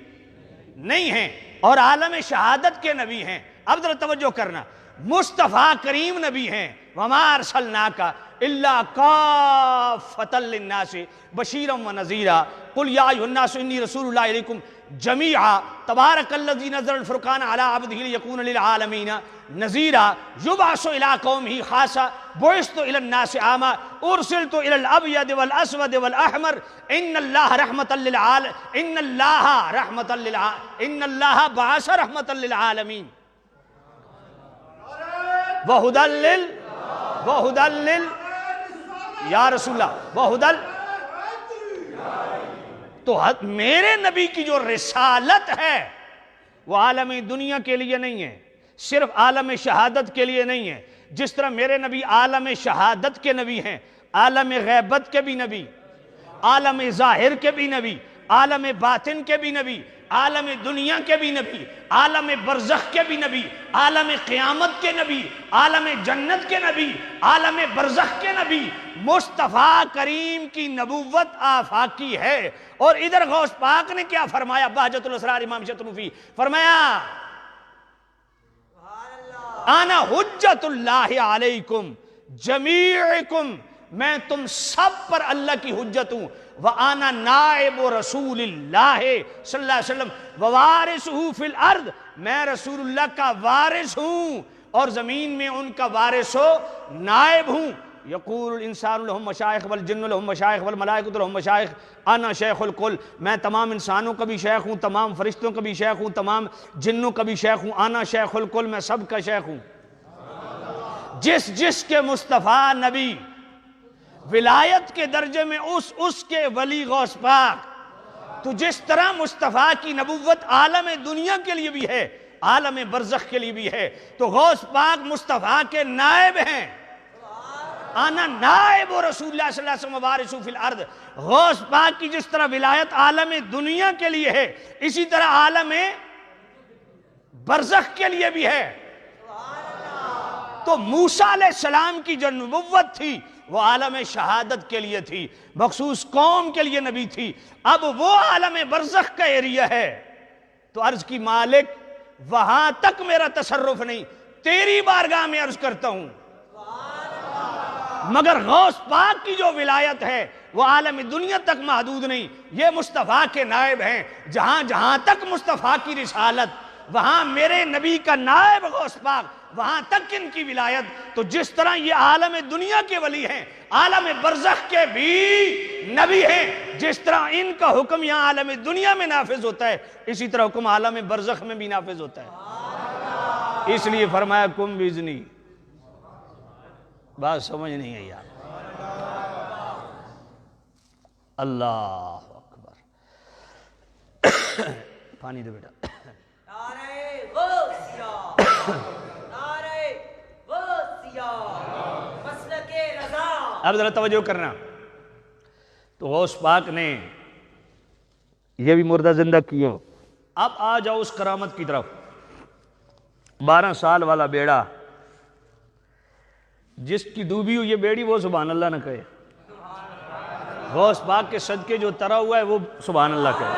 نہیں ہیں، اور عالم شہادت کے نبی ہیں. اب ذرا توجہ کرنا. مصطفیٰ کریم نبی ہیں. وما ارسلناک الا کافۃ للناس بشیرا ونذیرا قل یا ایھا الناس انی رسول اللہ الیکم جمیعا تبارک الذی نزل الفرقان علی عبدہ لیکون للعالمین نذیرا یبعث الی قومہ خاصا بعثت الی الناس عاما ارسلت الی الابیض والاسود والاحمر ان اللہ رحمۃ بعث رحمۃ للعالمین وہدل یا رسول اللہ تو میرے نبی کی جو رسالت ہے وہ عالم دنیا کے لیے نہیں ہے، صرف عالم شہادت کے لیے نہیں ہے. جس طرح میرے نبی عالم شہادت کے نبی ہیں، عالم غیبت کے بھی نبی، عالم ظاہر کے بھی نبی، عالم باطن کے بھی نبی، عالم دنیا کے بھی نبی، عالم برزخ کے بھی نبی، عالم قیامت کے نبی، عالم جنت کے نبی، عالم برزخ کے نبی. مصطفیٰ کریم کی نبوت آفاقی ہے. اور ادھر غوث پاک نے کیا فرمایا؟ بہجت الاسرار امام شتنوفی فرمایا انا حجت اللہ علیکم جمیعکم، میں تم سب پر اللہ کی حجت ہوں. وَأَنَا نَائِبُ رَسُولِ اللَّهِ صلی اللہ علیہ وسلم وَوَارِثُهُ فِي الْأَرْضِ، میں رسول اللہ کا وارث ہوں اور زمین میں ان کا وارث و نائب ہوں. یقول الانسان لهم مشائخ والجن لهم مشائخ والملائکۃ لهم مشائخ انا شیخ الکل، میں تمام انسانوں کا بھی شیخ ہوں، تمام فرشتوں کا بھی شیخ ہوں، تمام جنوں کا بھی شیخ ہوں. انا شیخ الکل، میں سب کا شیخ ہوں. جس کے مصطفیٰ نبی ولایت کے درجے میں اس کے ولی غوث پاک، تو جس طرح مصطفیٰ کی نبوت عالم دنیا کے لیے بھی ہے، عالم برزخ کے لیے بھی ہے، تو غوث پاک مصطفیٰ کے نائب ہیں. انا نائب رسول اللہ صلی اللہ علیہ وسلم وارث فی الارض. غوث پاک کی جس طرح ولایت عالم دنیا کے لیے ہے، اسی طرح عالم برزخ کے لیے بھی ہے. تو موسیٰ علیہ السلام کی جو نبوت تھی وہ عالم شہادت کے لیے تھی، مخصوص قوم کے لیے نبی تھی. اب وہ عالم برزخ کا ایریا ہے. تو عرض کی مالک وہاں تک میرا تصرف نہیں، تیری بارگاہ میں عرض کرتا ہوں. مگر غوث پاک کی جو ولایت ہے وہ عالم دنیا تک محدود نہیں، یہ مصطفیٰ کے نائب ہیں. جہاں تک مصطفیٰ کی رسالت، وہاں میرے نبی کا نائب غوث پاک، وہاں تک ان کی ولایت. تو جس طرح یہ عالم دنیا کے ولی ہیں، عالم برزخ کے بھی نبی ہیں. جس طرح ان کا حکم یہاں عالم دنیا میں نافذ ہوتا ہے، اسی طرح حکم عالم برزخ میں بھی نافذ ہوتا ہے. اس لیے فرمایا کم بیزنی. بات سمجھ نہیں ہے یار. اللہ اکبر. پانی دے بیٹا. اب ذرا توجہ کرنا. تو غوث پاک نے یہ بھی مردہ زندہ کیا. اب آ جاؤ اس کرامت کی طرف. 12 سال والا بیڑا، جس کی ڈوبی ہوئی یہ بیڑی، وہ سبحان اللہ نہ کہے. غوث پاک کے صدقے جو ترا ہوا ہے وہ سبحان اللہ کہے.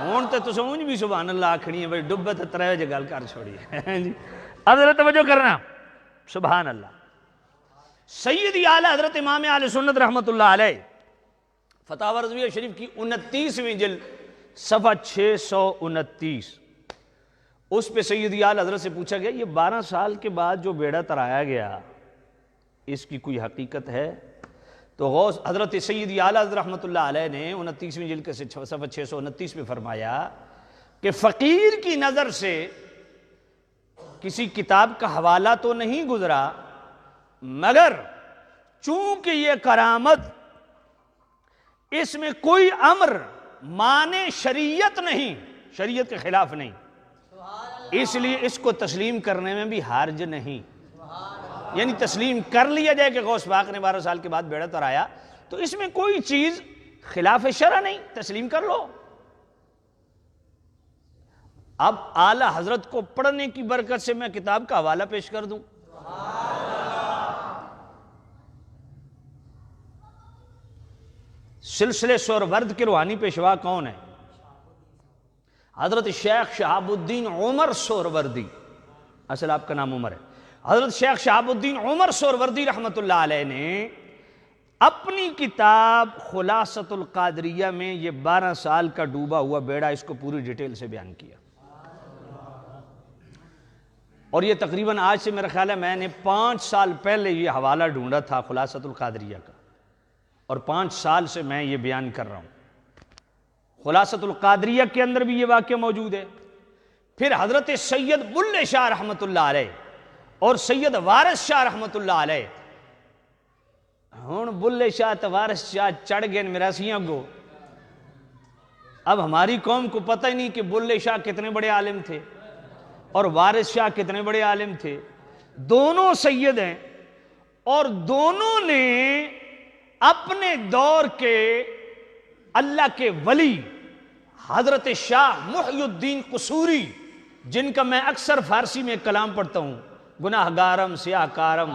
ہون تے تساں اونج بھی سبحان اللہ آکھنی ہے، بھئی ڈبے تے ترے جے گل کر چھوڑی ہے. اب ذرا توجہ کرنا. سبحان اللہ. سیدی اعلیٰ حضرت امام اہل سنت رحمۃ اللہ علیہ فتاوی رضویہ شریف کی 29ویں جلد صفحہ 629، اس پہ سیدی اعلیٰ حضرت سے پوچھا گیا یہ 12 سال کے بعد جو بیڑا ترایا گیا اس کی کوئی حقیقت ہے؟ تو غوث حضرت سیدی اعلیٰ حضرت رحمۃ اللہ علیہ نے 29ویں جلد کے صفحہ 629 میں فرمایا کہ فقیر کی نظر سے کسی کتاب کا حوالہ تو نہیں گزرا، مگر چونکہ یہ کرامت اس میں کوئی امر مانے شریعت نہیں، شریعت کے خلاف نہیں، اس لیے اس کو تسلیم کرنے میں بھی حرج نہیں. یعنی تسلیم کر لیا جائے کہ غوث پاک نے 12 سال کے بعد بیڑا ترایا، تو اس میں کوئی چیز خلاف شرع نہیں، تسلیم کر لو. اب اعلیٰ حضرت کو پڑھنے کی برکت سے میں کتاب کا حوالہ پیش کر دوں. سلسلے سہرورد کے روحانی پیشوا کون ہے؟ حضرت شیخ شہاب الدین عمر سہروردی اصل آپ کا نام عمر ہے۔ حضرت شیخ شہاب الدین عمر سہروردی رحمۃ اللہ علیہ نے اپنی کتاب خلاصۃ القادریہ میں یہ 12 سال کا ڈوبا ہوا بیڑا اس کو پوری ڈیٹیل سے بیان کیا، اور یہ تقریباً آج سے میرا خیال ہے میں نے 5 سال پہلے یہ حوالہ ڈھونڈا تھا خلاصۃ القادریہ کا، اور 5 سال سے میں یہ بیان کر رہا ہوں۔ خلاصۃ القادریہ کے اندر بھی یہ واقعہ موجود ہے۔ پھر حضرت سید بلے شاہ رحمۃ اللہ علیہ اور سید وارث شاہ رحمۃ اللہ علیہ، ہوں بلے شاہ تو وارث شاہ چڑھ گئے میراسیاں کو، اب ہماری قوم کو پتہ ہی نہیں کہ بلے شاہ کتنے بڑے عالم تھے اور وارث شاہ کتنے بڑے عالم تھے۔ دونوں سید ہیں، اور دونوں نے اپنے دور کے اللہ کے ولی حضرت شاہ محی الدین قصوری، جن کا میں اکثر فارسی میں کلام پڑھتا ہوں، گناہ گارم سیاہ کارم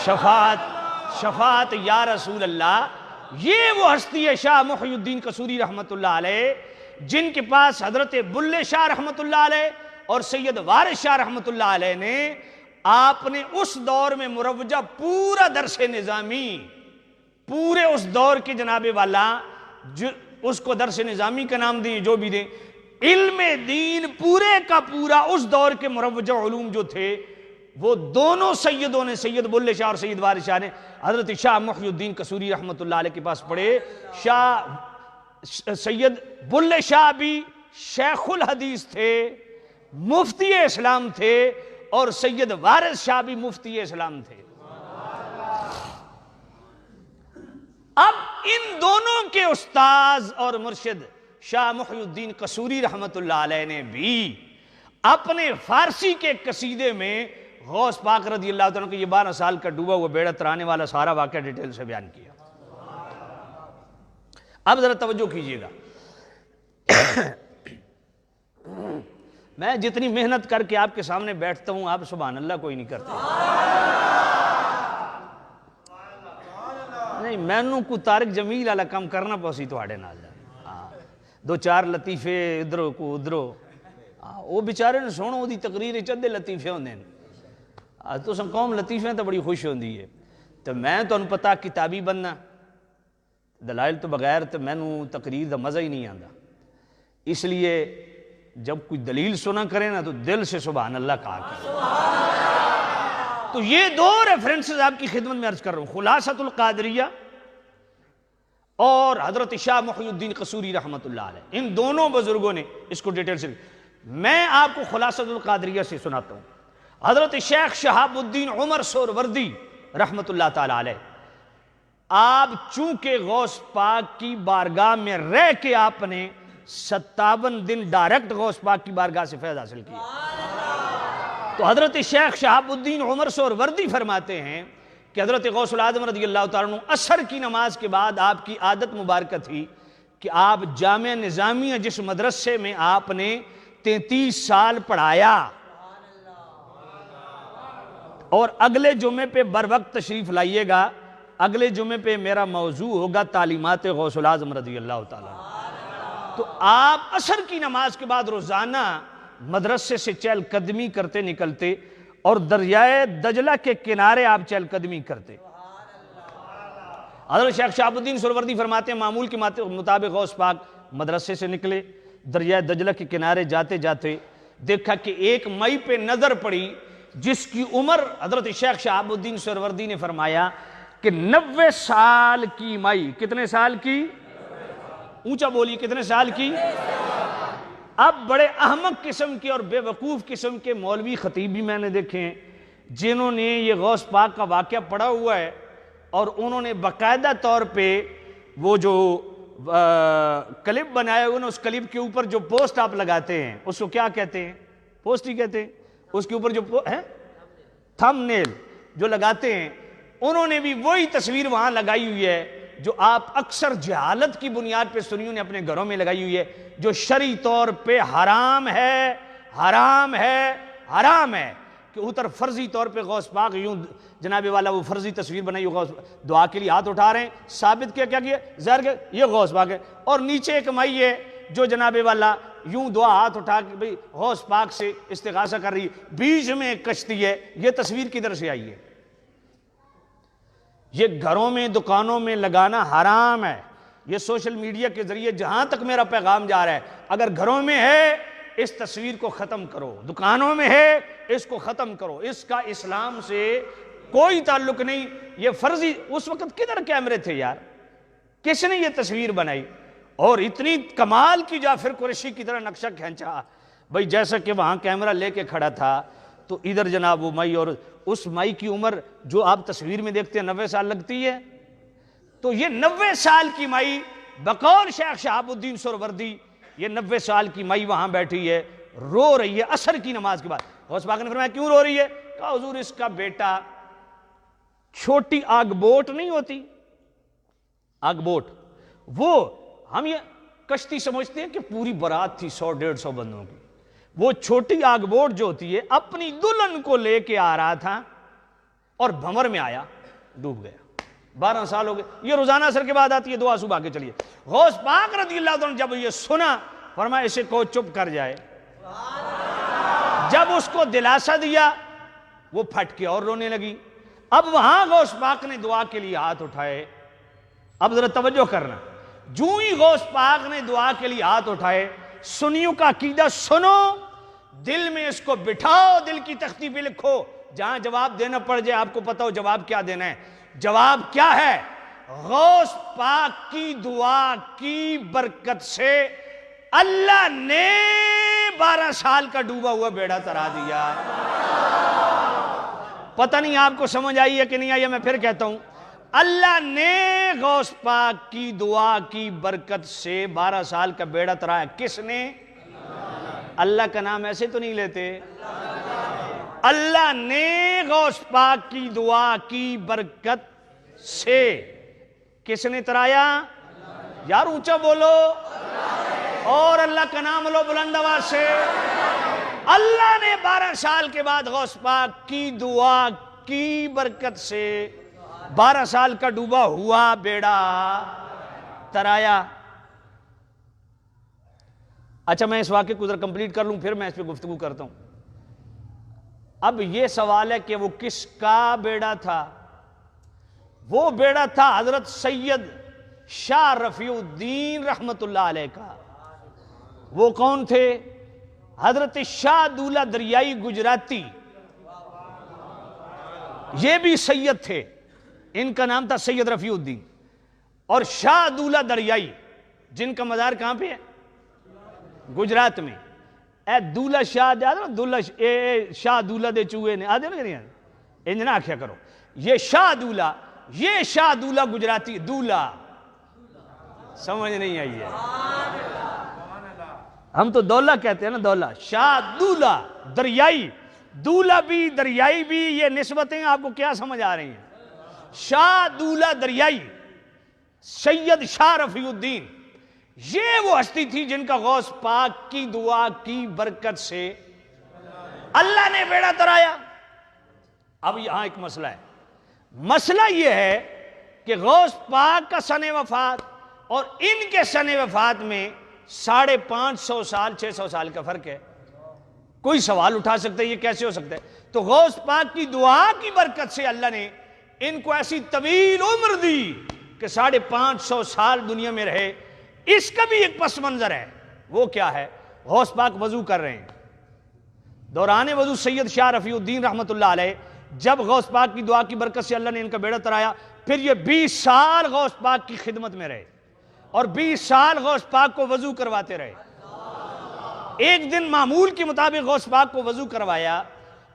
شفاعت یا رسول اللہ، یہ وہ ہستی ہے شاہ محی الدین قصوری رحمت اللہ علیہ، جن کے پاس حضرت بلے شاہ رحمت اللہ علیہ اور سید وارث شاہ رحمت اللہ علیہ نے آپ نے اس دور میں مروجہ پورا درس نظامی، پورے اس دور کے جناب والا اس کو درس نظامی کا نام دیں جو بھی دیں، علم دین پورے کا پورا اس دور کے مروجہ علوم جو تھے وہ دونوں سیدوں نے، سید بلے شاہ اور سید وارث شاہ نے حضرت شاہ محی الدین قصوری رحمت اللہ علیہ کے پاس پڑھے۔ سید بلے شاہ بھی شیخ الحدیث تھے، مفتی اسلام تھے، اور سید وارث شاہ بھی مفتی اسلام تھے۔ اب ان دونوں کے استاذ اور مرشد شاہ محی الدین قصوری رحمت اللہ علیہ نے بھی اپنے فارسی کے قصیدے میں غوث پاک رضی اللہ عنہ کو یہ 12 سال کا ڈوبا ہوا بیڑا ترانے والا سارا واقعہ ڈیٹیل سے بیان کیا۔ اب ذرا توجہ کیجئے گا، میں جتنی محنت کر کے آپ کے سامنے بیٹھتا ہوں آپ سبحان اللہ کوئی نہیں کرتے، نہیں مینوں کو طارق جمیل والا کام کرنا پوسی تواڈے نال، دو چار لطیفے ادھروں کو ادھروں، وہ بیچارے نے سونا دی تقریر چدے لطیفے ہوندے ہیں، تو سن قوم لطیفے تو بڑی خوش ہوندی ہے، تو میں تو انہوں پتا کتابی بننا دلائل تو بغیر تو مینوں تقریر دا مزہ ہی نہیں آندا، اس لیے جب کوئی دلیل سنا کرے نا تو دل سے سبحان اللہ کہا کرے۔ تو یہ دو ریفرنسز آپ کی خدمت میں عرض کر رہا ہوں، خلاصۃ القادریہ اور حضرت شاہ محی الدین قصوری رحمت اللہ علیہ، ان دونوں بزرگوں نے اس کو ڈیٹیل سے، میں آپ کو خلاصۃ القادریہ سے سناتا ہوں۔ حضرت شیخ شہاب الدین عمر سہروردی رحمت اللہ تعالی علیہ، آپ چونکہ غوث پاک کی بارگاہ میں رہ کے آپ نے 57 دن ڈائریکٹ غوث پاک کی بارگاہ سے فیض حاصل کیا، تو حضرت شیخ شہاب الدین عمر سہروردی فرماتے ہیں کہ حضرت غوث العظم رضی اللہ تعالیٰ عنہ عصر کی نماز کے بعد آپ کی عادت مبارکہ تھی کہ آپ جامعہ نظامیہ جس مدرسے میں آپ نے 33 سال پڑھایا اور اگلے جمعے پہ بر وقت تشریف لائیے گا، اگلے جمعے پہ میرا موضوع ہوگا تعلیمات غوث العظم رضی اللہ تعالیٰ عنہ، تو آپ عصر کی نماز کے بعد روزانہ مدرسے سے چہل قدمی کرتے نکلتے اور دریائے دجلہ کے کنارے آپ چہل قدمی کرتے۔ حضرت شیخ شہاب الدین سہروردی فرماتے ہیں معمول کے مطابق غوث پاک مدرسے سے نکلے، دریائے دجلہ کے کنارے جاتے جاتے دیکھا کہ ایک مئی پہ نظر پڑی جس کی عمر حضرت شیخ شہاب الدین سہروردی نے فرمایا کہ 90 سال کی مئی، کتنے سال کی؟ اونچا بولی، کتنے سال کی؟ اب بڑے احمق قسم کے اور بے وقوف قسم کے مولوی خطیب بھی میں نے دیکھے ہیں جنہوں نے یہ غوث پاک کا واقعہ پڑھا ہوا ہے اور انہوں نے باقاعدہ طور پہ وہ جو کلپ بنایا ہوئے نا، اس کلپ کے اوپر جو پوسٹ آپ لگاتے ہیں اس کو کیا کہتے ہیں؟ پوسٹ ہی کہتے ہیں، اس کے اوپر جو تھم نیل جو لگاتے ہیں، انہوں نے بھی وہی تصویر وہاں لگائی ہوئی ہے جو آپ اکثر جہالت کی بنیاد پہ سنیوں نے اپنے گھروں میں لگائی ہوئی ہے، جو شرعی طور پہ حرام ہے، حرام ہے، حرام ہے کہ ادھر فرضی طور پہ غوث پاک یوں جناب والا وہ فرضی تصویر بنائی ہو، غوث دعا کے لیے ہاتھ اٹھا رہے ہیں، ثابت کیا ظاہر کہ یہ غوث پاک ہے، اور نیچے ایک مائی ہے جو جناب والا یوں دعا ہاتھ اٹھا کے بھئی غوث پاک سے استغاثہ کر رہی ہے، بیچ میں ایک کشتی ہے. یہ تصویر کدھر سے آئی ہے؟ یہ گھروں میں دکانوں میں لگانا حرام ہے. یہ سوشل میڈیا کے ذریعے جہاں تک میرا پیغام جا رہا ہے، اگر گھروں میں ہے اس تصویر کو ختم کرو، دکانوں میں ہے اس کو ختم کرو. اس کا اسلام سے کوئی تعلق نہیں. یہ فرضی اس وقت کدھر کیمرے تھے یار؟ کس نے یہ تصویر بنائی؟ اور اتنی کمال کی جعفر قریشی کی طرح نقشہ کھینچا بھئی، جیسا کہ وہاں کیمرہ لے کے کھڑا تھا تو ادھر جناب وہ مائی، اور اس مائی کی عمر جو آپ تصویر میں دیکھتے ہیں 90 سال لگتی ہے. تو یہ 90 سال کی مائی بقول شیخ شہاب الدین سہروردی، یہ 90 سال کی مائی وہاں بیٹھی ہے، رو رہی ہے عصر کی نماز کے بعد. غوث پاک نے فرمایا کیوں رو رہی ہے؟ کہا حضور اس کا بیٹا، چھوٹی آگ بوٹ نہیں ہوتی، آگ بوٹ، وہ ہم یہ کشتی سمجھتے ہیں کہ پوری برات تھی 100-150 بندوں کی. وہ چھوٹی آگ بوٹ جو ہوتی ہے اپنی دلہن کو لے کے آ رہا تھا اور بھنور میں آیا، ڈوب گیا. 12 سال ہو گئے. یہ روزانہ عصر کے بعد آتی ہے، دعا صبح کے چلیے. غوث پاک رضی اللہ عنہ جب یہ سنا فرمایا اسے کو چپ کر جائے. جب اس کو دلاسا دیا وہ پھٹ کے اور رونے لگی. اب وہاں غوث پاک نے دعا کے لیے ہاتھ اٹھائے. اب ذرا توجہ کرنا، جو ہی غوث پاک نے دعا کے لیے ہاتھ اٹھائے، سنیوں کا عقیدہ سنو، دل میں اس کو بٹھاؤ، دل کی تختی پہ لکھو، جہاں جواب دینا پڑ جائے آپ کو پتا ہو جواب کیا دینا ہے. جواب کیا ہے؟ غوث پاک کی دعا کی برکت سے اللہ نے 12 سال کا ڈوبا ہوا بیڑا ترا دیا. پتہ نہیں آپ کو سمجھ آئی ہے کہ نہیں آئی ہے، میں پھر کہتا ہوں. اللہ نے غوث پاک کی دعا کی برکت سے 12 سال کا بیڑا ترایا. کس نے؟ اللہ کا نام ایسے تو نہیں لیتے. اللہ نے غوث پاک کی دعا کی برکت سے کس نے ترایا؟ یار اونچا بولو، اور اللہ کا نام لو بلند آواز سے. اللہ نے 12 سال کے بعد غوث پاک کی دعا کی برکت سے 12 سال کا ڈوبا ہوا بیڑا ترایا. اچھا میں اس واقعے کو ذرا کمپلیٹ کر لوں، پھر میں اس پہ گفتگو کرتا ہوں. اب یہ سوال ہے کہ وہ کس کا بیڑا تھا؟ وہ بیڑا تھا حضرت سید شاہ رفیع الدین رحمت اللہ علیہ کا. وہ کون تھے؟ حضرت شاہ دولہ دریائی گجراتی. یہ بھی سید تھے، ان کا نام تھا سید رفیع الدین. اور شاہ دولہ دریائی جن کا مزار کہاں پہ ہے؟ گجرات میں. اے دولہ شاہ دے آدھے نا، دولہ شاہ دولہ دے چوئے نے آدھے نا، انج نہ آکھیا کرو. یہ شاہ دولہ، یہ شاہ دولہ گجراتی. دولہ سمجھ نہیں آئی ہے، ہم تو دولہ کہتے ہیں نا، دولہ. شاہ دولہ دریائی، دولہ بھی دریائی بھی، یہ نسبتیں آپ کو کیا سمجھ آ رہی ہیں؟ شاہ دولہ دریائی، سید شاہ رفیع الدین، یہ وہ ہستی تھی جن کا غوث پاک کی دعا کی برکت سے اللہ نے بیڑا ترایا. اب یہاں ایک مسئلہ ہے. مسئلہ یہ ہے کہ غوث پاک کا سن وفات اور ان کے سن وفات میں 550 سال 600 سال کا فرق ہے. کوئی سوال اٹھا سکتا ہے یہ کیسے ہو سکتا ہے؟ تو غوث پاک کی دعا کی برکت سے اللہ نے ان کو ایسی طویل عمر دی کہ 550 سال دنیا میں رہے. اس کا بھی ایک پس منظر ہے. وہ کیا ہے؟ غوث پاک وضو کر رہے ہیں، دوران وضو سید شاہ رفیع الدین رحمت اللہ علیہ جب غوث پاک کی دعا کی برکت سے اللہ نے ان کا بیڑا ترایا، پھر یہ 20 سال غوث پاک کی خدمت میں رہے اور 20 سال غوث پاک کو وضو کرواتے رہے. ایک دن معمول کے مطابق غوث پاک کو وضو کروایا.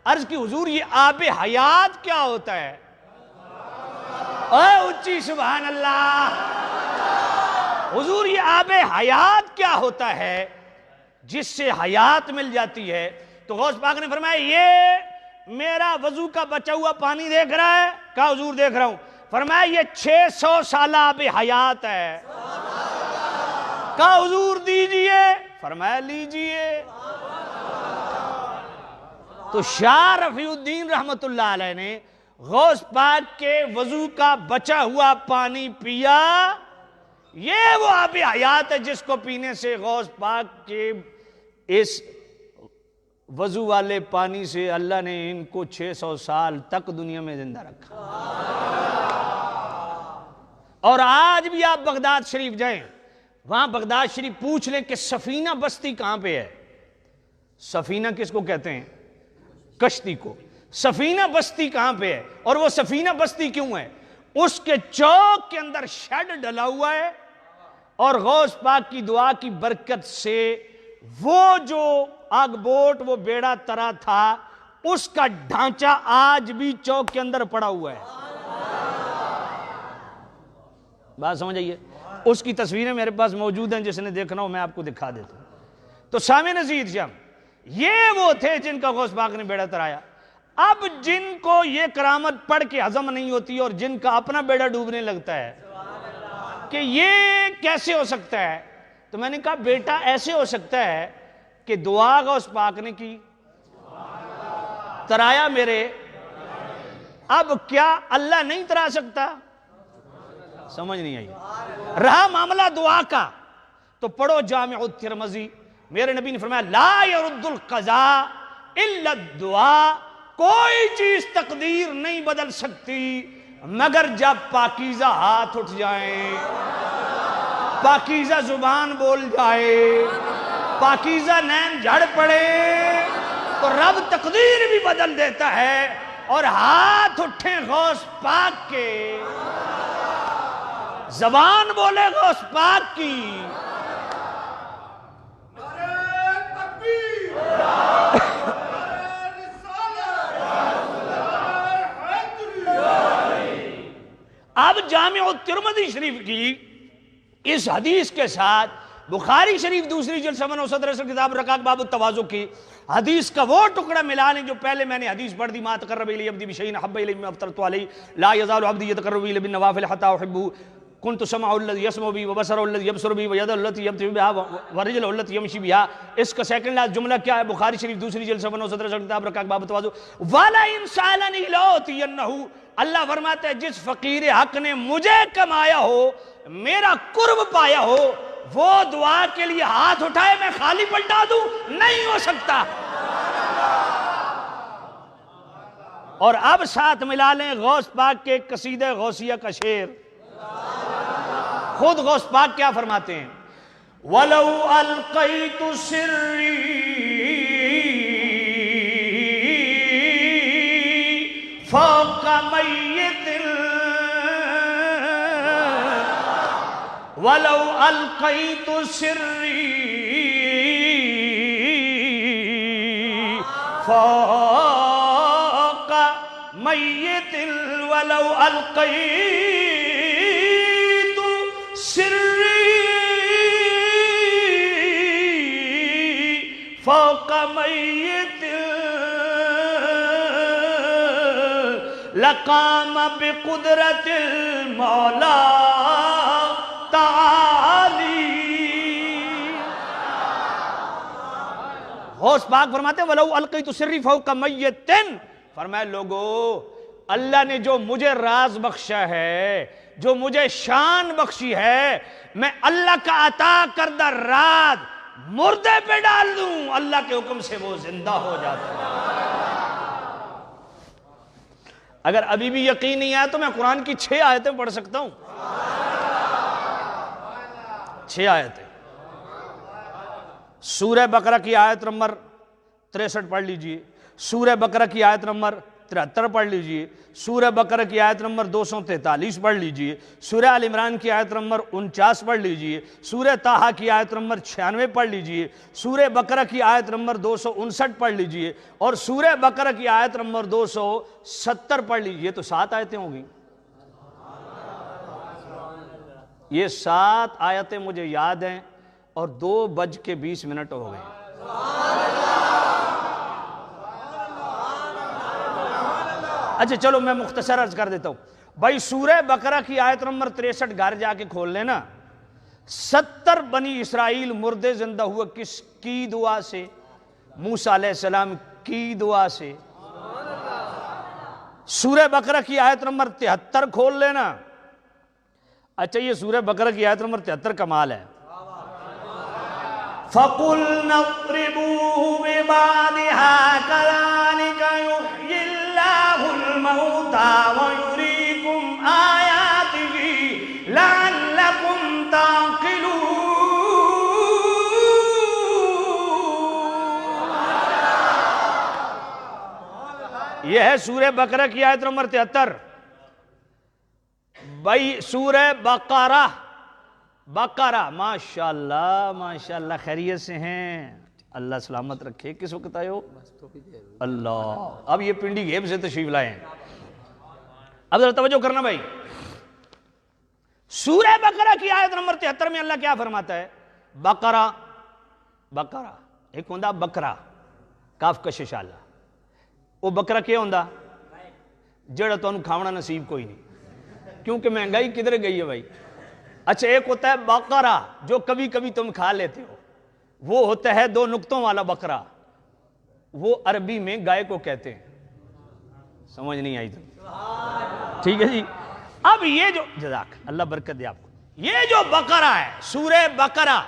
عرض کی حضور یہ آب حیات کیا ہوتا ہے؟ اے اچھی سبحان اللہ. حضور یہ آب حیات کیا ہوتا ہے جس سے حیات مل جاتی ہے؟ تو غوث پاک نے فرمایا یہ میرا وضو کا بچا ہوا پانی دیکھ رہا ہے؟ کہا حضور دیکھ رہا ہوں. فرمایا یہ 600 سالہ آب حیات ہے. کہا حضور دیجئے؟ فرمایا لیجئے. تو شاہ رفیع الدین رحمت اللہ علیہ نے غوث پاک کے وضو کا بچا ہوا پانی پیا. یہ وہ آب حیات ہے جس کو پینے سے غوث پاک کے اس وضو والے پانی سے اللہ نے ان کو 600 سال تک دنیا میں زندہ رکھا. اور آج بھی آپ بغداد شریف جائیں، وہاں بغداد شریف پوچھ لیں کہ سفینہ بستی کہاں پہ ہے. سفینہ کس کو کہتے ہیں؟ کشتی کو. سفینہ بستی کہاں پہ ہے؟ اور وہ سفینہ بستی کیوں ہے؟ اس کے چوک کے اندر شیڈ ڈلا ہوا ہے، اور غوث پاک کی دعا کی برکت سے وہ جو آگ بوٹ وہ بیڑا ترا تھا اس کا ڈھانچہ آج بھی چوک کے اندر پڑا ہوا ہے. بات سمجھ آئیے؟ اس کی تصویریں میرے پاس موجود ہیں، جس نے دیکھنا ہو میں آپ کو دکھا دیتا ہوں. تو سامع نذیر شم یہ وہ تھے جن کا غوث پاک نے بیڑا ترایا. اب جن کو یہ کرامت پڑھ کے ہضم نہیں ہوتی اور جن کا اپنا بیڑا ڈوبنے لگتا ہے کہ یہ کیسے ہو سکتا ہے، تو میں نے کہا بیٹا ایسے ہو سکتا ہے کہ دعا غوث پاک نے کی، ترایا میرے. اب کیا اللہ نہیں ترا سکتا؟ سمجھ نہیں آئی. رہا معاملہ دعا کا تو پڑھو جامع الترمذی. میرے نبی نے فرمایا لا يرد القضاء الا الدعاء. کوئی چیز تقدیر نہیں بدل سکتی مگر جب پاکیزہ ہاتھ اٹھ جائیں، پاکیزہ زبان بول جائے، پاکیزہ نین جھڑ پڑے تو رب تقدیر بھی بدل دیتا ہے. اور ہاتھ اٹھیں غوث پاک کے، زبان بولے غوث پاک کی. اب جامع الترمذی شریف کی اس حدیث کے ساتھ بخاری شریف دوسری جلد 963 کتاب رقاق باب التواضع کی حدیث کا وہ ٹکڑا ملا لیں جو پہلے میں نے حدیث پڑھ دی. ما تقرب الی عبدی بشیء احب الی مما افترضت علیہ لا یزال عبدی یتقرب الی بالنوافل حتی احبہ کنت سمعہ الذی یسمع بہ وبصرہ الذی یبصر بہ ویدہ التی یبطش بہا ورجلہ التی یمشی بہا. اس کا سیکنڈ لاسٹ جملہ کیا ہے؟ بخاری شریف دوسری جلد 963 کتاب رقاق باب التواضع. وَلَئِن سَأَلَنِی لَأُعْطِیَنَّهُ. اللہ فرماتا ہے جس فقیر حق نے مجھے کمایا ہو، میرا قرب پایا ہو، وہ دعا کے لیے ہاتھ اٹھائے میں خالی پلٹا دوں؟ نہیں ہو سکتا. اور اب ساتھ ملا لیں غوث پاک کے قصیدہ غوثیہ کا شعر. خود غوث پاک کیا فرماتے ہیں؟ وَلَوْ أَلْقَيْتُ سِرِّي فوق میت ولو القیت سری فوق میت ولو القیت سری فوق میت لقام بقدرت المولا تعالی. غوث پاک فرماتے ہیں وَلَوْ أَلْقَيْتُ سِرِّي فَوْقَ مَيِّتٍ. فرمایا لوگو اللہ نے جو مجھے راز بخشا ہے، جو مجھے شان بخشی ہے، میں اللہ کا عطا کردہ راز مردے پہ ڈال دوں، اللہ کے حکم سے وہ زندہ ہو جاتا ہے. اگر ابھی بھی یقین نہیں آیا تو میں قرآن کی 6 آیتیں پڑھ سکتا ہوں. 6 آیتیں. سورہ بقرہ کی آیت نمبر 63 پڑھ لیجئے، سورہ بقرہ کی آیت نمبر 73 پڑھ لیجئے، سورہ بقرہ کی آیت نمبر 243 پڑھ لیجئے، سورہ آل عمران کی آیت نمبر 49 پڑھ لیجئے، سورہ طٰہٰ کی آیت نمبر 96 پڑھ لیجئے، سورہ بقرہ کی آیت نمبر 259 پڑھ لیجئے، اور سورہ بقرہ کی آیت نمبر 270 پڑھ لیجئے. تو 7 آیتیں ہوں گی. یہ 7 آیتیں مجھے یاد ہیں اور 2:20 ہو گئے. اچھا چلو میں مختصر عرض کر دیتا ہوں. بھائی سورہ بقرہ کی آیت نمبر 63 گھر جا کے کھول لینا. 70 بنی اسرائیل مردے زندہ ہوئے کس کی دعا سے؟ موسیٰ علیہ السلام کی دعا سے. سورہ بقرہ کی آیت نمبر 73 کھول لینا. اچھا یہ سورہ بقرہ کی آیت نمبر 73 کمال ہے. فَقُلْنَا اضْرِبُوهُ بِبَعْضِهَا كَذَلِكَ يُحْيِي اللَّهُ الْمَوْتَى وَيُرِيكُمْ آيَاتِهِ لَعَلَّكُمْ تَعْقِلُونَ. یہ ہے سورہ بقرہ کی آیت نمبر 73. بھائی سورہ بقرہ ماشاءاللہ خیریت سے ہیں؟ اللہ سلامت رکھے. کس وقت آئے ہو؟ اللہ. اب یہ پنڈی گھیب سے تشریف لائے ہیں. اب ذرا توجہ کرنا بھائی. سورہ بقرہ کی آیت نمبر 73 میں اللہ کیا فرماتا ہے؟ بقرہ ایک ہوندہ بکرا کاف کشش اللہ. وہ بکرا کیا ہوندہ جڑا تو انہوں کھاونا نصیب کوئی نہیں کیونکہ مہنگائی کدھر گئی ہے بھائی. اچھا ایک ہوتا ہے بقرہ جو کبھی کبھی تم کھا لیتے ہو. وہ ہوتا ہے 2 نقطوں والا بکرا. وہ عربی میں گائے کو کہتے ہیں. سمجھ نہیں آئی تم؟ ٹھیک ہے جی. اب یہ جو جزاک اللہ برکت دے آپ کو. یہ جو بقرہ ہے سورہ بقرہ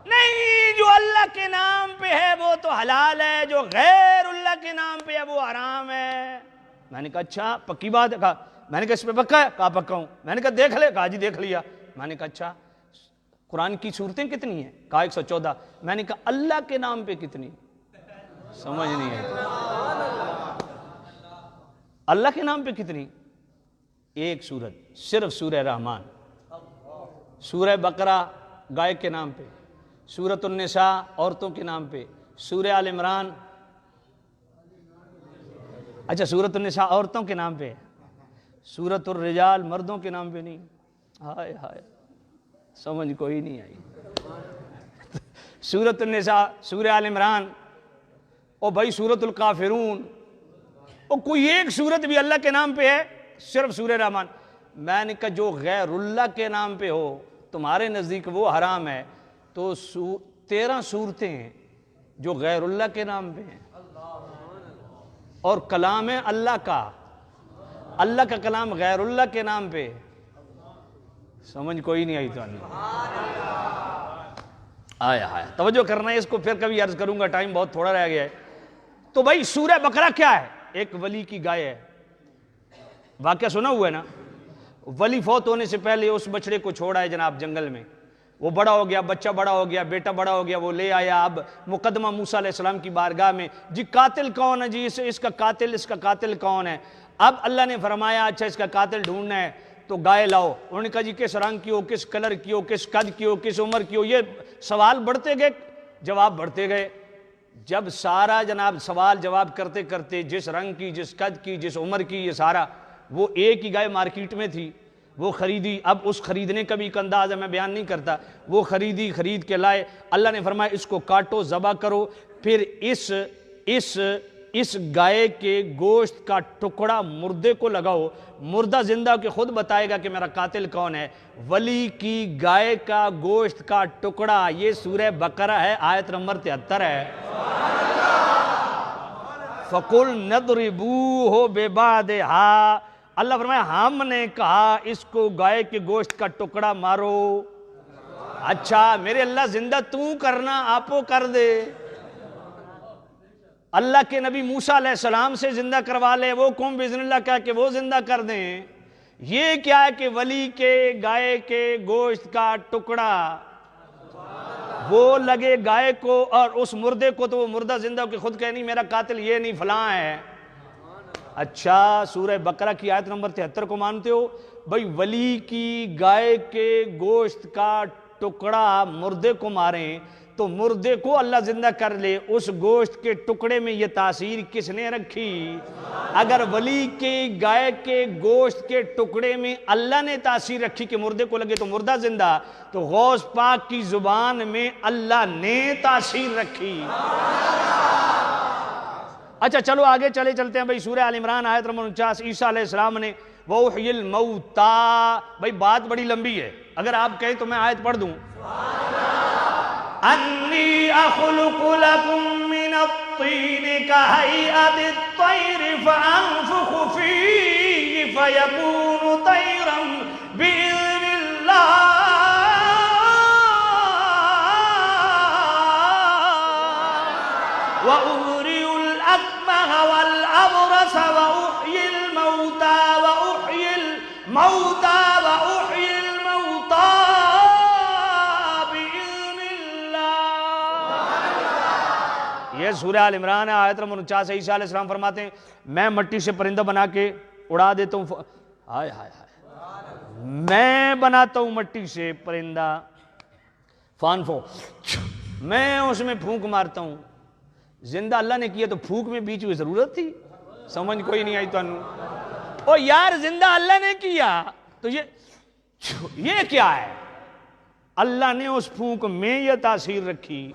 نہیں جو اللہ کے نام پہ ہے وہ تو حلال ہے, جو غیر اللہ کے نام پہ ہے وہ حرام ہے. میں نے کہا اچھا پکی بات ہے. کہا میں نے کہا اس پہ پکا ہے؟ کہا پکا ہوں. میں نے کہا دیکھ لے؟ کہا جی دیکھ لیا. میں نے کہا اچھا قرآن کی صورتیں کتنی ہیں؟ کہا 114. میں نے کہا اللہ کے نام پہ کتنی؟ سمجھ نہیں ہے. اللہ کے نام پہ کتنی؟ ایک سورت صرف سورہ رحمان. سورہ بقرہ گائے کے نام پہ, سورۃ النساء عورتوں کے نام پہ, سورہ آل عمران اچھا سورۃ النساء عورتوں کے نام پہ, سورۃ الرجال مردوں کے نام پہ نہیں. ہائے ہائے سمجھ کوئی نہیں آئی. سورۃ النساء, سورہ آل عمران, او بھائی سورۃ الکافرون, او کوئی ایک سورت بھی اللہ کے نام پہ ہے؟ صرف سورہ رحمان. میں نے کہا جو غیر اللہ کے نام پہ ہو تمہارے نزدیک وہ حرام ہے, تو 13 سورتیں ہیں جو غیر اللہ کے نام پہ ہیں اور کلام ہے اللہ کا کلام غیر اللہ کے نام پہ. سمجھ کوئی نہیں آئی تو آیا توجہ کرنا ہے اس کو, پھر کبھی عرض کروں گا, ٹائم بہت تھوڑا رہ گیا ہے. تو بھائی سورہ بقرہ کیا ہے؟ ایک ولی کی گائے ہے. واقعہ سنا ہوا ہے نا؟ ولی فوت ہونے سے پہلے اس بچڑے کو چھوڑا ہے جناب جنگل میں. وہ بڑا ہو گیا, بچہ بڑا ہو گیا, بیٹا بڑا ہو گیا, وہ لے آیا. اب مقدمہ موسیٰ علیہ السلام کی بارگاہ میں, جی قاتل کون ہے جی, اس کا قاتل کون ہے؟ اب اللہ نے فرمایا اچھا اس کا قاتل ڈھونڈنا ہے تو گائے لاؤ. انہوں نے کہا جی کس رنگ کی ہو, کس کلر کی ہو, کس قد کی ہو, کس عمر کی ہو. یہ سوال بڑھتے گئے, جواب بڑھتے گئے. جب سارا جناب سوال جواب کرتے کرتے جس رنگ کی, جس قد کی, جس عمر کی, یہ سارا, وہ ایک ہی گائے مارکیٹ میں تھی, وہ خریدی. اب اس خریدنے کا بھی ایک انداز ہے, میں بیان نہیں کرتا. وہ خرید کے لائے. اللہ نے فرمایا اس کو کاٹو, ذبح کرو, پھر اس گائے کے گوشت کا ٹکڑا مردے کو لگاؤ. مردہ زندہ کے خود بتائے گا کہ میرا قاتل کون ہے. ولی کی گائے کا گوشت کا ٹکڑا, یہ سورہ بقرہ ہے, آیت نمبر 73 ہے. فَقُلْ نَضْرِبُوهُ بِبَعْضِهَا. اللہ فرمایا ہم نے کہا اس کو گائے کے گوشت کا ٹکڑا مارو. اچھا میرے اللہ زندہ تو کرنا, آپو کر دے. اللہ کے نبی موسیٰ علیہ السلام سے زندہ کروا لے, وہ قوم بِإِذْنِ اللہ کہا کہ وہ زندہ کر دیں. یہ کیا ہے کہ ولی کے گائے کے گوشت کا ٹکڑا وہ لگے گائے کو اور اس مردے کو, تو وہ مردہ زندہ ہو کے خود کہے نہیں میرا قاتل یہ نہیں فلاں ہے. اچھا سورہ بقرہ کی آیت نمبر 73 کو مانتے ہو؟ بھئی ولی کی گائے کے گوشت کا ٹکڑا مردے کو ماریں تو مردے کو اللہ زندہ کر لے. اس گوشت کے ٹکڑے میں یہ تاثیر کس نے رکھی؟ اگر ولی کے گائے کے گوشت کے ٹکڑے میں اللہ نے تاثیر رکھی کہ مردے کو لگے تو مردہ زندہ, تو غوث پاک کی زبان میں اللہ نے تاثیر رکھی. اچھا چلو آگے چلتے ہیں بھئی. سورہ آل عمران آیت نمبر 49, عیسیٰ علیہ السلام نے وَأُحْيِي الْمَوْتَى. بھئی بات بڑی لمبی ہے, اگر آپ کہیں تو میں آیت پڑھ دوں. أَنِّي أَخْلُقُ لَكُم مِّنَ الطِّينِ كَهَيْئَةِ الطَّيْرِ فَأَنفُخُ فِيهِ فَيَكُونُ طَيْرًا بِإِذْنِ اللَّهِ موتا وأحيي الموتى بإذن اللہ. یہ سورہ آل عمران ہے، آیت نمبر 49 ہے. عیسیٰ علیہ السلام فرماتے ہیں میں مٹی سے پرندہ بنا کے اڑا دیتا ہوں. ہائے ہائے ہائے، میں بناتا ہوں مٹی سے پرندہ، فانفو، میں اس میں پھونک مارتا ہوں. زندہ اللہ نے کیا تو پھونک میں بیچ میں ضرورت تھی؟ سمجھ کوئی نہیں آئی تو انہوں. او یار زندہ اللہ نے کیا تو یہ کیا ہے؟ اللہ نے اس پھونک میں یہ تاثیر رکھی.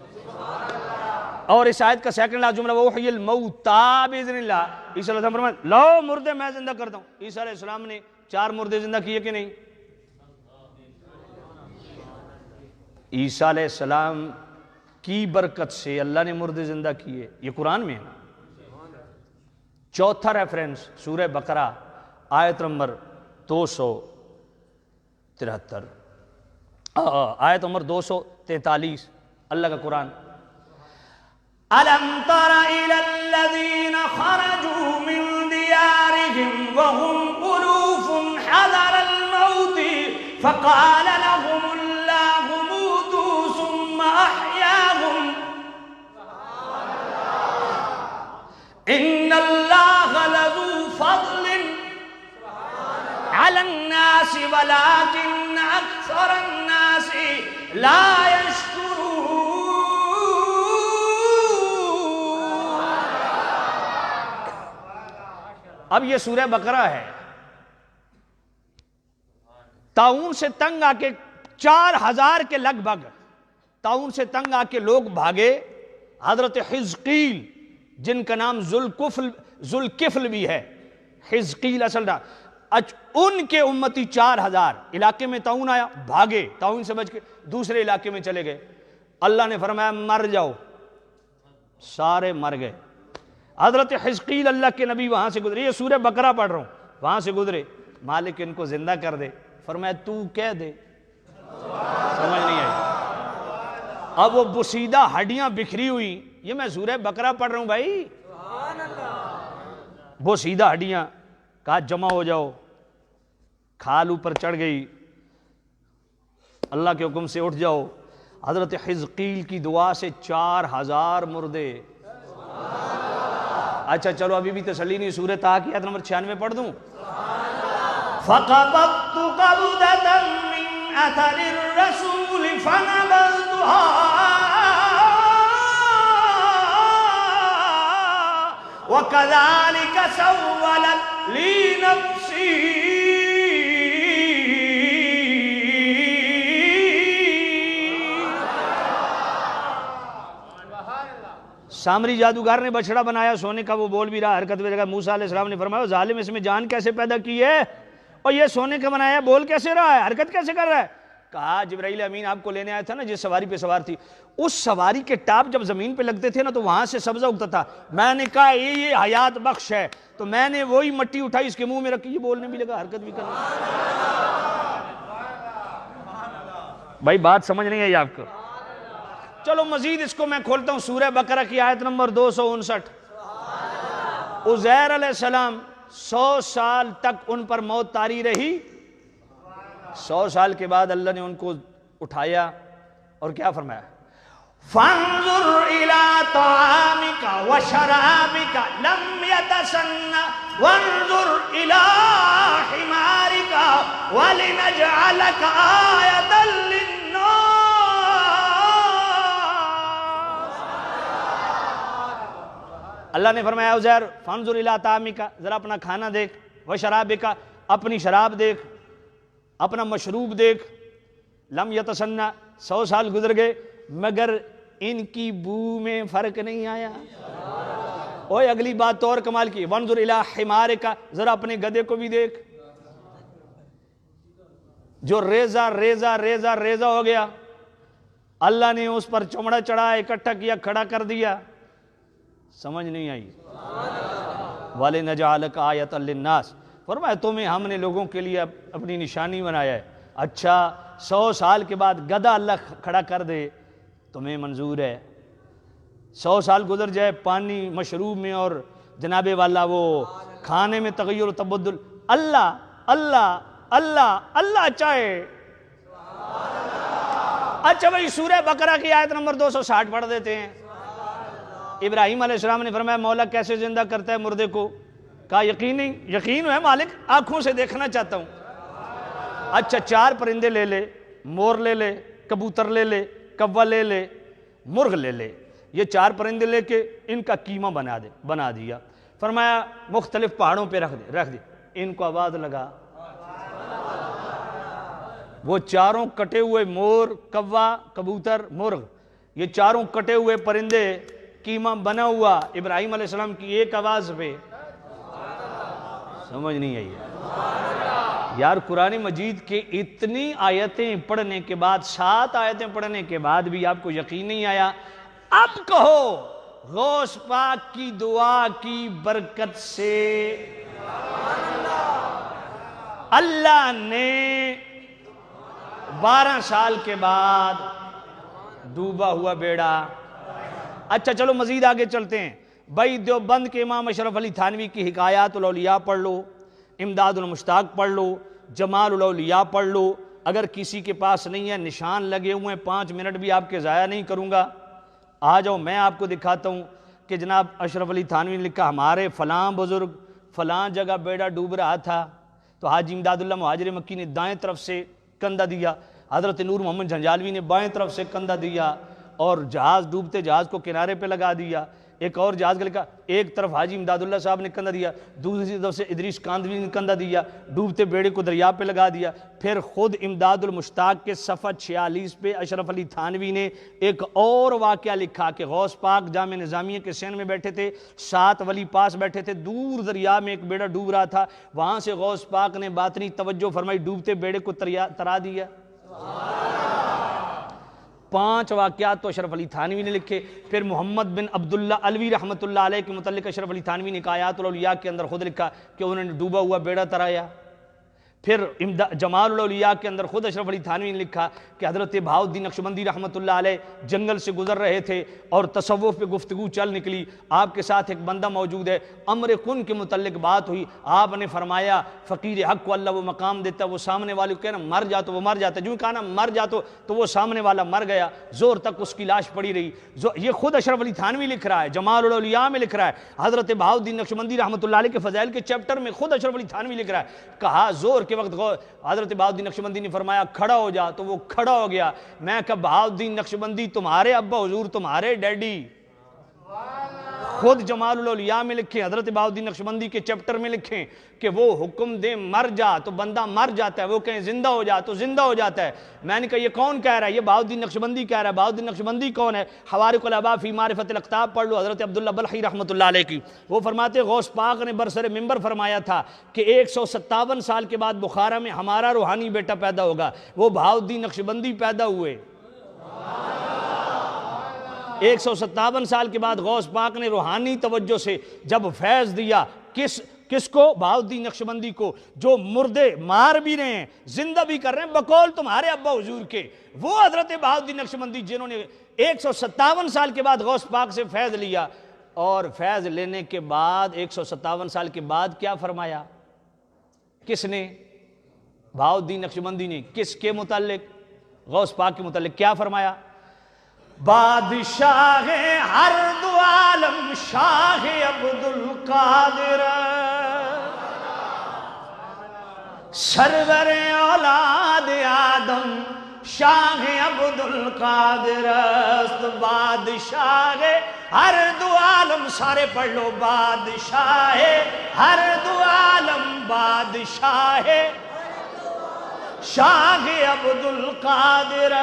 اور اس آیت کا سیکنڈ لاسٹ جملہ وَأُحْيِي الْمَوْتَى بِإِذْنِ اللَّهِ. عیسیٰ علیہ السلام فرماتے لو مردے میں زندہ کرتا ہوں. عیسیٰ علیہ السلام نے 4 مردے زندہ کیے کہ نہیں؟ عیسیٰ علیہ السلام کی برکت سے اللہ نے مردے زندہ کیے. یہ قرآن میں ہے نا. چوتھا ریفرنس سورہ بقرہ آیت نمبر 273، آیت نمبر 243 اللہ کا قرآن. أَلَمْ تَرَ إِلَى الَّذِينَ خَرَجُوا مِنْ دِيَارِهِمْ وَهُمْ أُلُوفٌ حَذَرَ الْمَوْتِ فَقَالَ لَهُمُ اللَّهُ مُوتُوا ثُمَّ أَحْيَاهُمْ إِنَّ اللَّهَ لَذُو فَضْلٍ عَلَى النَّاسِ وَلَكِنَّ أَكْثَرَ النَّاسِ لَا يَشْكُرُونَ. اب یہ سورہ بقرہ ہے. طاعون سے تنگ آ کے 4000 کے لگ بھگ طاعون سے تنگ آ کے لوگ بھاگے. حضرت حزقیل جن کا نام ذوالکفل بھی ہے، حزقیل اصل رہا، ان کے امتی 4000 علاقے میں طاعون آیا، بھاگے، طاعون سے بچ کے دوسرے علاقے میں چلے گئے. اللہ نے فرمایا مر جاؤ، سارے مر گئے. حضرت حزقیل اللہ کے نبی وہاں سے گزرے، یہ سورہ بقرہ پڑھ رہا ہوں، وہاں سے گزرے. مالک ان کو زندہ کر دے. فرمایا تو کہہ دے. سمجھ نہیں آئی. اب وہ بسیدہ ہڈیاں بکھری ہوئی. یہ میں سورہ بقرہ پڑھ رہا ہوں بھائی. بسیدہ ہڈیاں، کہا جمع ہو جاؤ. کھال اوپر چڑھ گئی. اللہ کے حکم سے اٹھ جاؤ. حضرت حزقیل کی دعا سے 4000 مردے. اچھا چلو ابھی بھی تسلی نہیں. سورہ طٰہٰ کی آیت نمبر 96 پڑھ دوں. فَقَبَضْتُ قَبْضَةً مِّنْ أَثَرِ الرَّسُولِ فَنَبَذْتُهَا وَكَذَلِكَ سَوَّلَتْ لِي نَفْسِي. سامری جادوگر نے بچڑا بنایا سونے کا، وہ بول بھی رہا، حرکت میں جگہ. موسیٰ علیہ السلام نے فرمایا ظالم اس میں جان کیسے پیدا کی ہے اور یہ سونے کا بنایا، بول کیسے رہا ہے، حرکت کیسے کر رہا ہے؟ کہا جبرائیل امین آپ کو لینے آیا تھا نا جس سواری پہ سوار تھی، اس سواری کے ٹاپ جب زمین پہ لگتے تھے نا تو وہاں سے سبزہ اگتا تھا. میں نے کہا یہ حیات بخش ہے، تو میں نے وہی مٹی اٹھائی اس کے منہ میں رکھی. یہ بولنے بھی لگا، حرکت بھی کرنے. بھائی بات سمجھ نہیں آئی آپ کو؟ چلو مزید اس کو میں کھولتا ہوں. سورہ بقرہ کی آیت نمبر 259. عزیر علیہ السلام 100 سال تک ان پر موت طاری رہی. 100 سال کے بعد اللہ نے ان کو اٹھایا اور کیا فرمایا؟ فَانظُرْ إِلَىٰ طَعَامِكَ وَشَرَابِكَ لَمْ يَتَسَنَّهْ وَانظُرْ إِلَىٰ حِمَارِكَ وَلِنَجْعَلَكَ آيَةً لِّلنَّاسِ. اللہ نے فرمایا عزیر فانظر الی طعامک، ذرا اپنا کھانا دیکھ، وشرابک، اپنی شراب دیکھ، اپنا مشروب دیکھ. لم یتسنہ 100 سال گزر گئے مگر ان کی بو میں فرق نہیں آیا. اوہ اگلی بات تو اور کمال کی. وانظر الی حمارک، ذرا اپنے گدھے کو بھی دیکھ جو ریزہ ریزہ ریزہ ریزہ ہو گیا. اللہ نے اس پر چمڑا چڑھا، اکٹھا کیا، کھڑا کر دیا. سمجھ نہیں آئی. وَلِنَجْعَلَكَ آیَةً لِلنَّاسِ. فرمایا تمہیں ہم نے لوگوں کے لیے اپنی نشانی بنایا ہے. اچھا 100 سال کے بعد گدھا اللہ کھڑا کر دے تمہیں منظور ہے؟ 100 سال گزر جائے پانی مشروب میں اور جناب والا وہ کھانے میں تغیر و تبدل. اللہ اللہ چاہے. اچھا بھائی سورہ بقرہ کی آیت نمبر 260 پڑھ دیتے ہیں. ابراہیم علیہ السلام نے فرمایا مولا کیسے زندہ کرتا ہے مردے کو؟ کہا یقین نہیں. یقین ہے مالک، آنکھوں سے دیکھنا چاہتا ہوں. اچھا 4 پرندے لے لے، مور لے لے، کبوتر لے لے، کوا لے لے، مرغ لے لے. یہ 4 پرندے لے کے ان کا قیمہ بنا دیا. فرمایا مختلف پہاڑوں پہ رکھ دی. ان کو آواز لگا. وہ 4 کٹے ہوئے مور، کوا، کبوتر، مرغ، یہ 4 کٹے ہوئے پرندے قیمہ بنا ہوا ابراہیم علیہ السلام کی ایک آواز پہ. سمجھ نہیں آئی یار. قرآن مجید کے اتنی آیتیں پڑھنے کے بعد، 7 آیتیں پڑھنے کے بعد بھی آپ کو یقین نہیں آیا؟ اب کہو غوث پاک کی دعا کی برکت سے اللہ نے 12 سال کے بعد ڈوبا ہوا بیڑا. اچھا چلو مزید آگے چلتے ہیں. بھائی دیوبند کے امام اشرف علی تھانوی کی حکایات الاولیاء پڑھ لو، امداد المشتاق پڑھ لو، جمال الاولیاء پڑھ لو. اگر کسی کے پاس نہیں ہے، نشان لگے ہوئے ہیں، 5 منٹ بھی آپ کے ضائع نہیں کروں گا. آ جاؤ میں آپ کو دکھاتا ہوں کہ جناب اشرف علی تھانوی نے لکھا ہمارے فلاں بزرگ فلاں جگہ بیڑا ڈوب رہا تھا تو حاجی امداد اللہ مہاجر مکی نے دائیں طرف سے کندھا دیا، حضرت نور محمد جھنجھالوی نے بائیں طرف سے کندھا دیا اور جہاز ڈوبتے جہاز کو کنارے پہ لگا دیا. ایک اور جہاز کا لکھا ایک طرف حاجی امداد اللہ صاحب نے کندھا دیا، دوسری طرف سے ادریس کاندھوی نے کندھا دیا، ڈوبتے بیڑے کو دریا پہ لگا دیا. پھر خود امداد المشتاق کے صفحہ 46 پہ اشرف علی تھانوی نے ایک اور واقعہ لکھا کہ غوث پاک جامع نظامیہ کے سین میں بیٹھے تھے، 7 ولی پاس بیٹھے تھے، دور دریا میں ایک بیڑا ڈوب رہا تھا، وہاں سے غوث پاک نے باطنی توجہ فرمائی، ڈوبتے بیڑے کو ترا دیا. 5 واقعات تو اشرف علی تھانوی نے لکھے. پھر محمد بن عبداللہ علوی رحمۃ اللہ علیہ کے متعلق اشرف علی تھانوی نے آیات الاولیاء کے اندر خود لکھا کہ انہوں نے ڈوبا ہوا بیڑا ترایا. پھر جمال الاولیاء کے اندر خود اشرف علی تھانوی نے لکھا کہ حضرت بہاؤالدین نقشبندی رحمۃ اللہ علیہ جنگل سے گزر رہے تھے اور تصوف پہ گفتگو چل نکلی، آپ کے ساتھ ایک بندہ موجود ہے، امر کن کے متعلق بات ہوئی، آپ نے فرمایا فقیر حق کو اللہ وہ مقام دیتا ہے، وہ سامنے والے کو کہنا مر جا تو وہ مر جاتا ہے، جو کہا نا مر جا تو وہ سامنے والا مر گیا، زور تک اس کی لاش پڑی رہی. یہ خود اشرف علی تھانوی لکھ رہا ہے، جمال الاولیاء میں لکھ رہا ہے، حضرت بہاؤالدین نقشبندی رحمۃ اللہ علیہ کے فضائل کے چیپٹر میں خود اشرف علی تھانوی لکھ رہا ہے. کہا زور کے وقت حضرت بہاؤالدین نقشبندی نے فرمایا کھڑا ہو جا تو وہ کھڑا ہو گیا. میں کہا بہاؤالدین نقشبندی تمہارے ابا حضور تمہارے ڈیڈی. خود جمال الاولیاء میں لکھیں، حضرت بہاؤالدین نقشبندی کے چیپٹر میں لکھیں کہ وہ حکم دیں مر جا تو بندہ مر جاتا ہے، وہ کہیں زندہ ہو جا تو زندہ ہو جاتا ہے. میں نے کہا یہ کون کہہ رہا ہے؟ یہ بہاؤالدین نقشبندی کہہ رہا ہے. بہاؤالدین نقشبندی کون ہے؟ حوارق الاباء فی معرفت الاقطاب پڑھ لو، حضرت عبداللہ بلخی رحمۃ اللہ علیہ کی. وہ فرماتے غوث پاک نے برسر منبر فرمایا تھا کہ 157 سال کے بعد بخارا میں ہمارا روحانی بیٹا پیدا ہوگا. وہ بہاؤالدین نقشبندی پیدا ہوئے. 157 سال کے بعد غوث پاک نے روحانی توجہ سے جب فیض دیا کس کو؟ بہاؤالدین نقشبندی کو، جو مردے مار بھی رہے ہیں زندہ بھی کر رہے ہیں بقول تمہارے ابا حضور کے. وہ حضرت بہاؤالدین نقشبندی جنہوں نے 157 سال کے بعد غوث پاک سے فیض لیا، اور فیض لینے کے بعد 157 سال کے بعد کیا فرمایا؟ کس نے؟ بہاؤالدین نقشبندی نے. کس کے متعلق؟ غوث پاک کے متعلق. کیا فرمایا؟ بادشاہ ہر دو عالم شاہ عبدالقادر سرور اولاد آدم شاہ عبدالقادر بادشاہ ہر دو عالم. سارے پڑھ لو بادشاہ ہر دو عالم بادشاہ شاہ عبدالقادر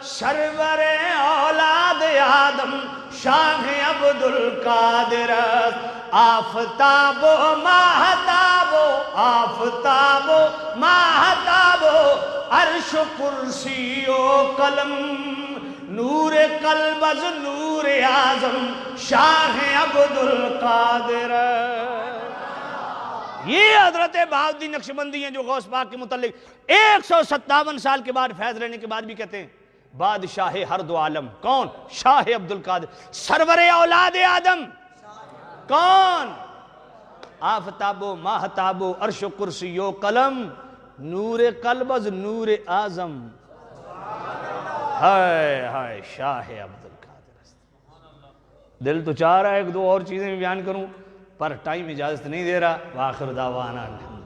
سرور اولاد آدم شاہ عبدالقادر. آفتاب و ماہتاب و آفتاب و ماہتاب و عرش و کرسی و قلم نور قلب از نور اعظم شاہ عبدالقادر. یہ حضرت بہاؤالدین نقشبندی ہیں جو غوث پاک کے متعلق 157 سال کے بعد فیض لینے کے بعد بھی کہتے ہیں بادشاہ ہر دو عالم. کون؟ شاہ عبدالقادر سرور اولاد آدم. کون؟ آفتاب و ماہتاب و عرش و کرسی و قلم نور قلب از نور اعظم، ہائے ہائے شاہ عبد القادر است۔ دل تو چاہ رہا ہے ایک دو اور چیزیں بھی بیان کروں پر ٹائم اجازت نہیں دے رہا۔ وآخر دعوانا الحمد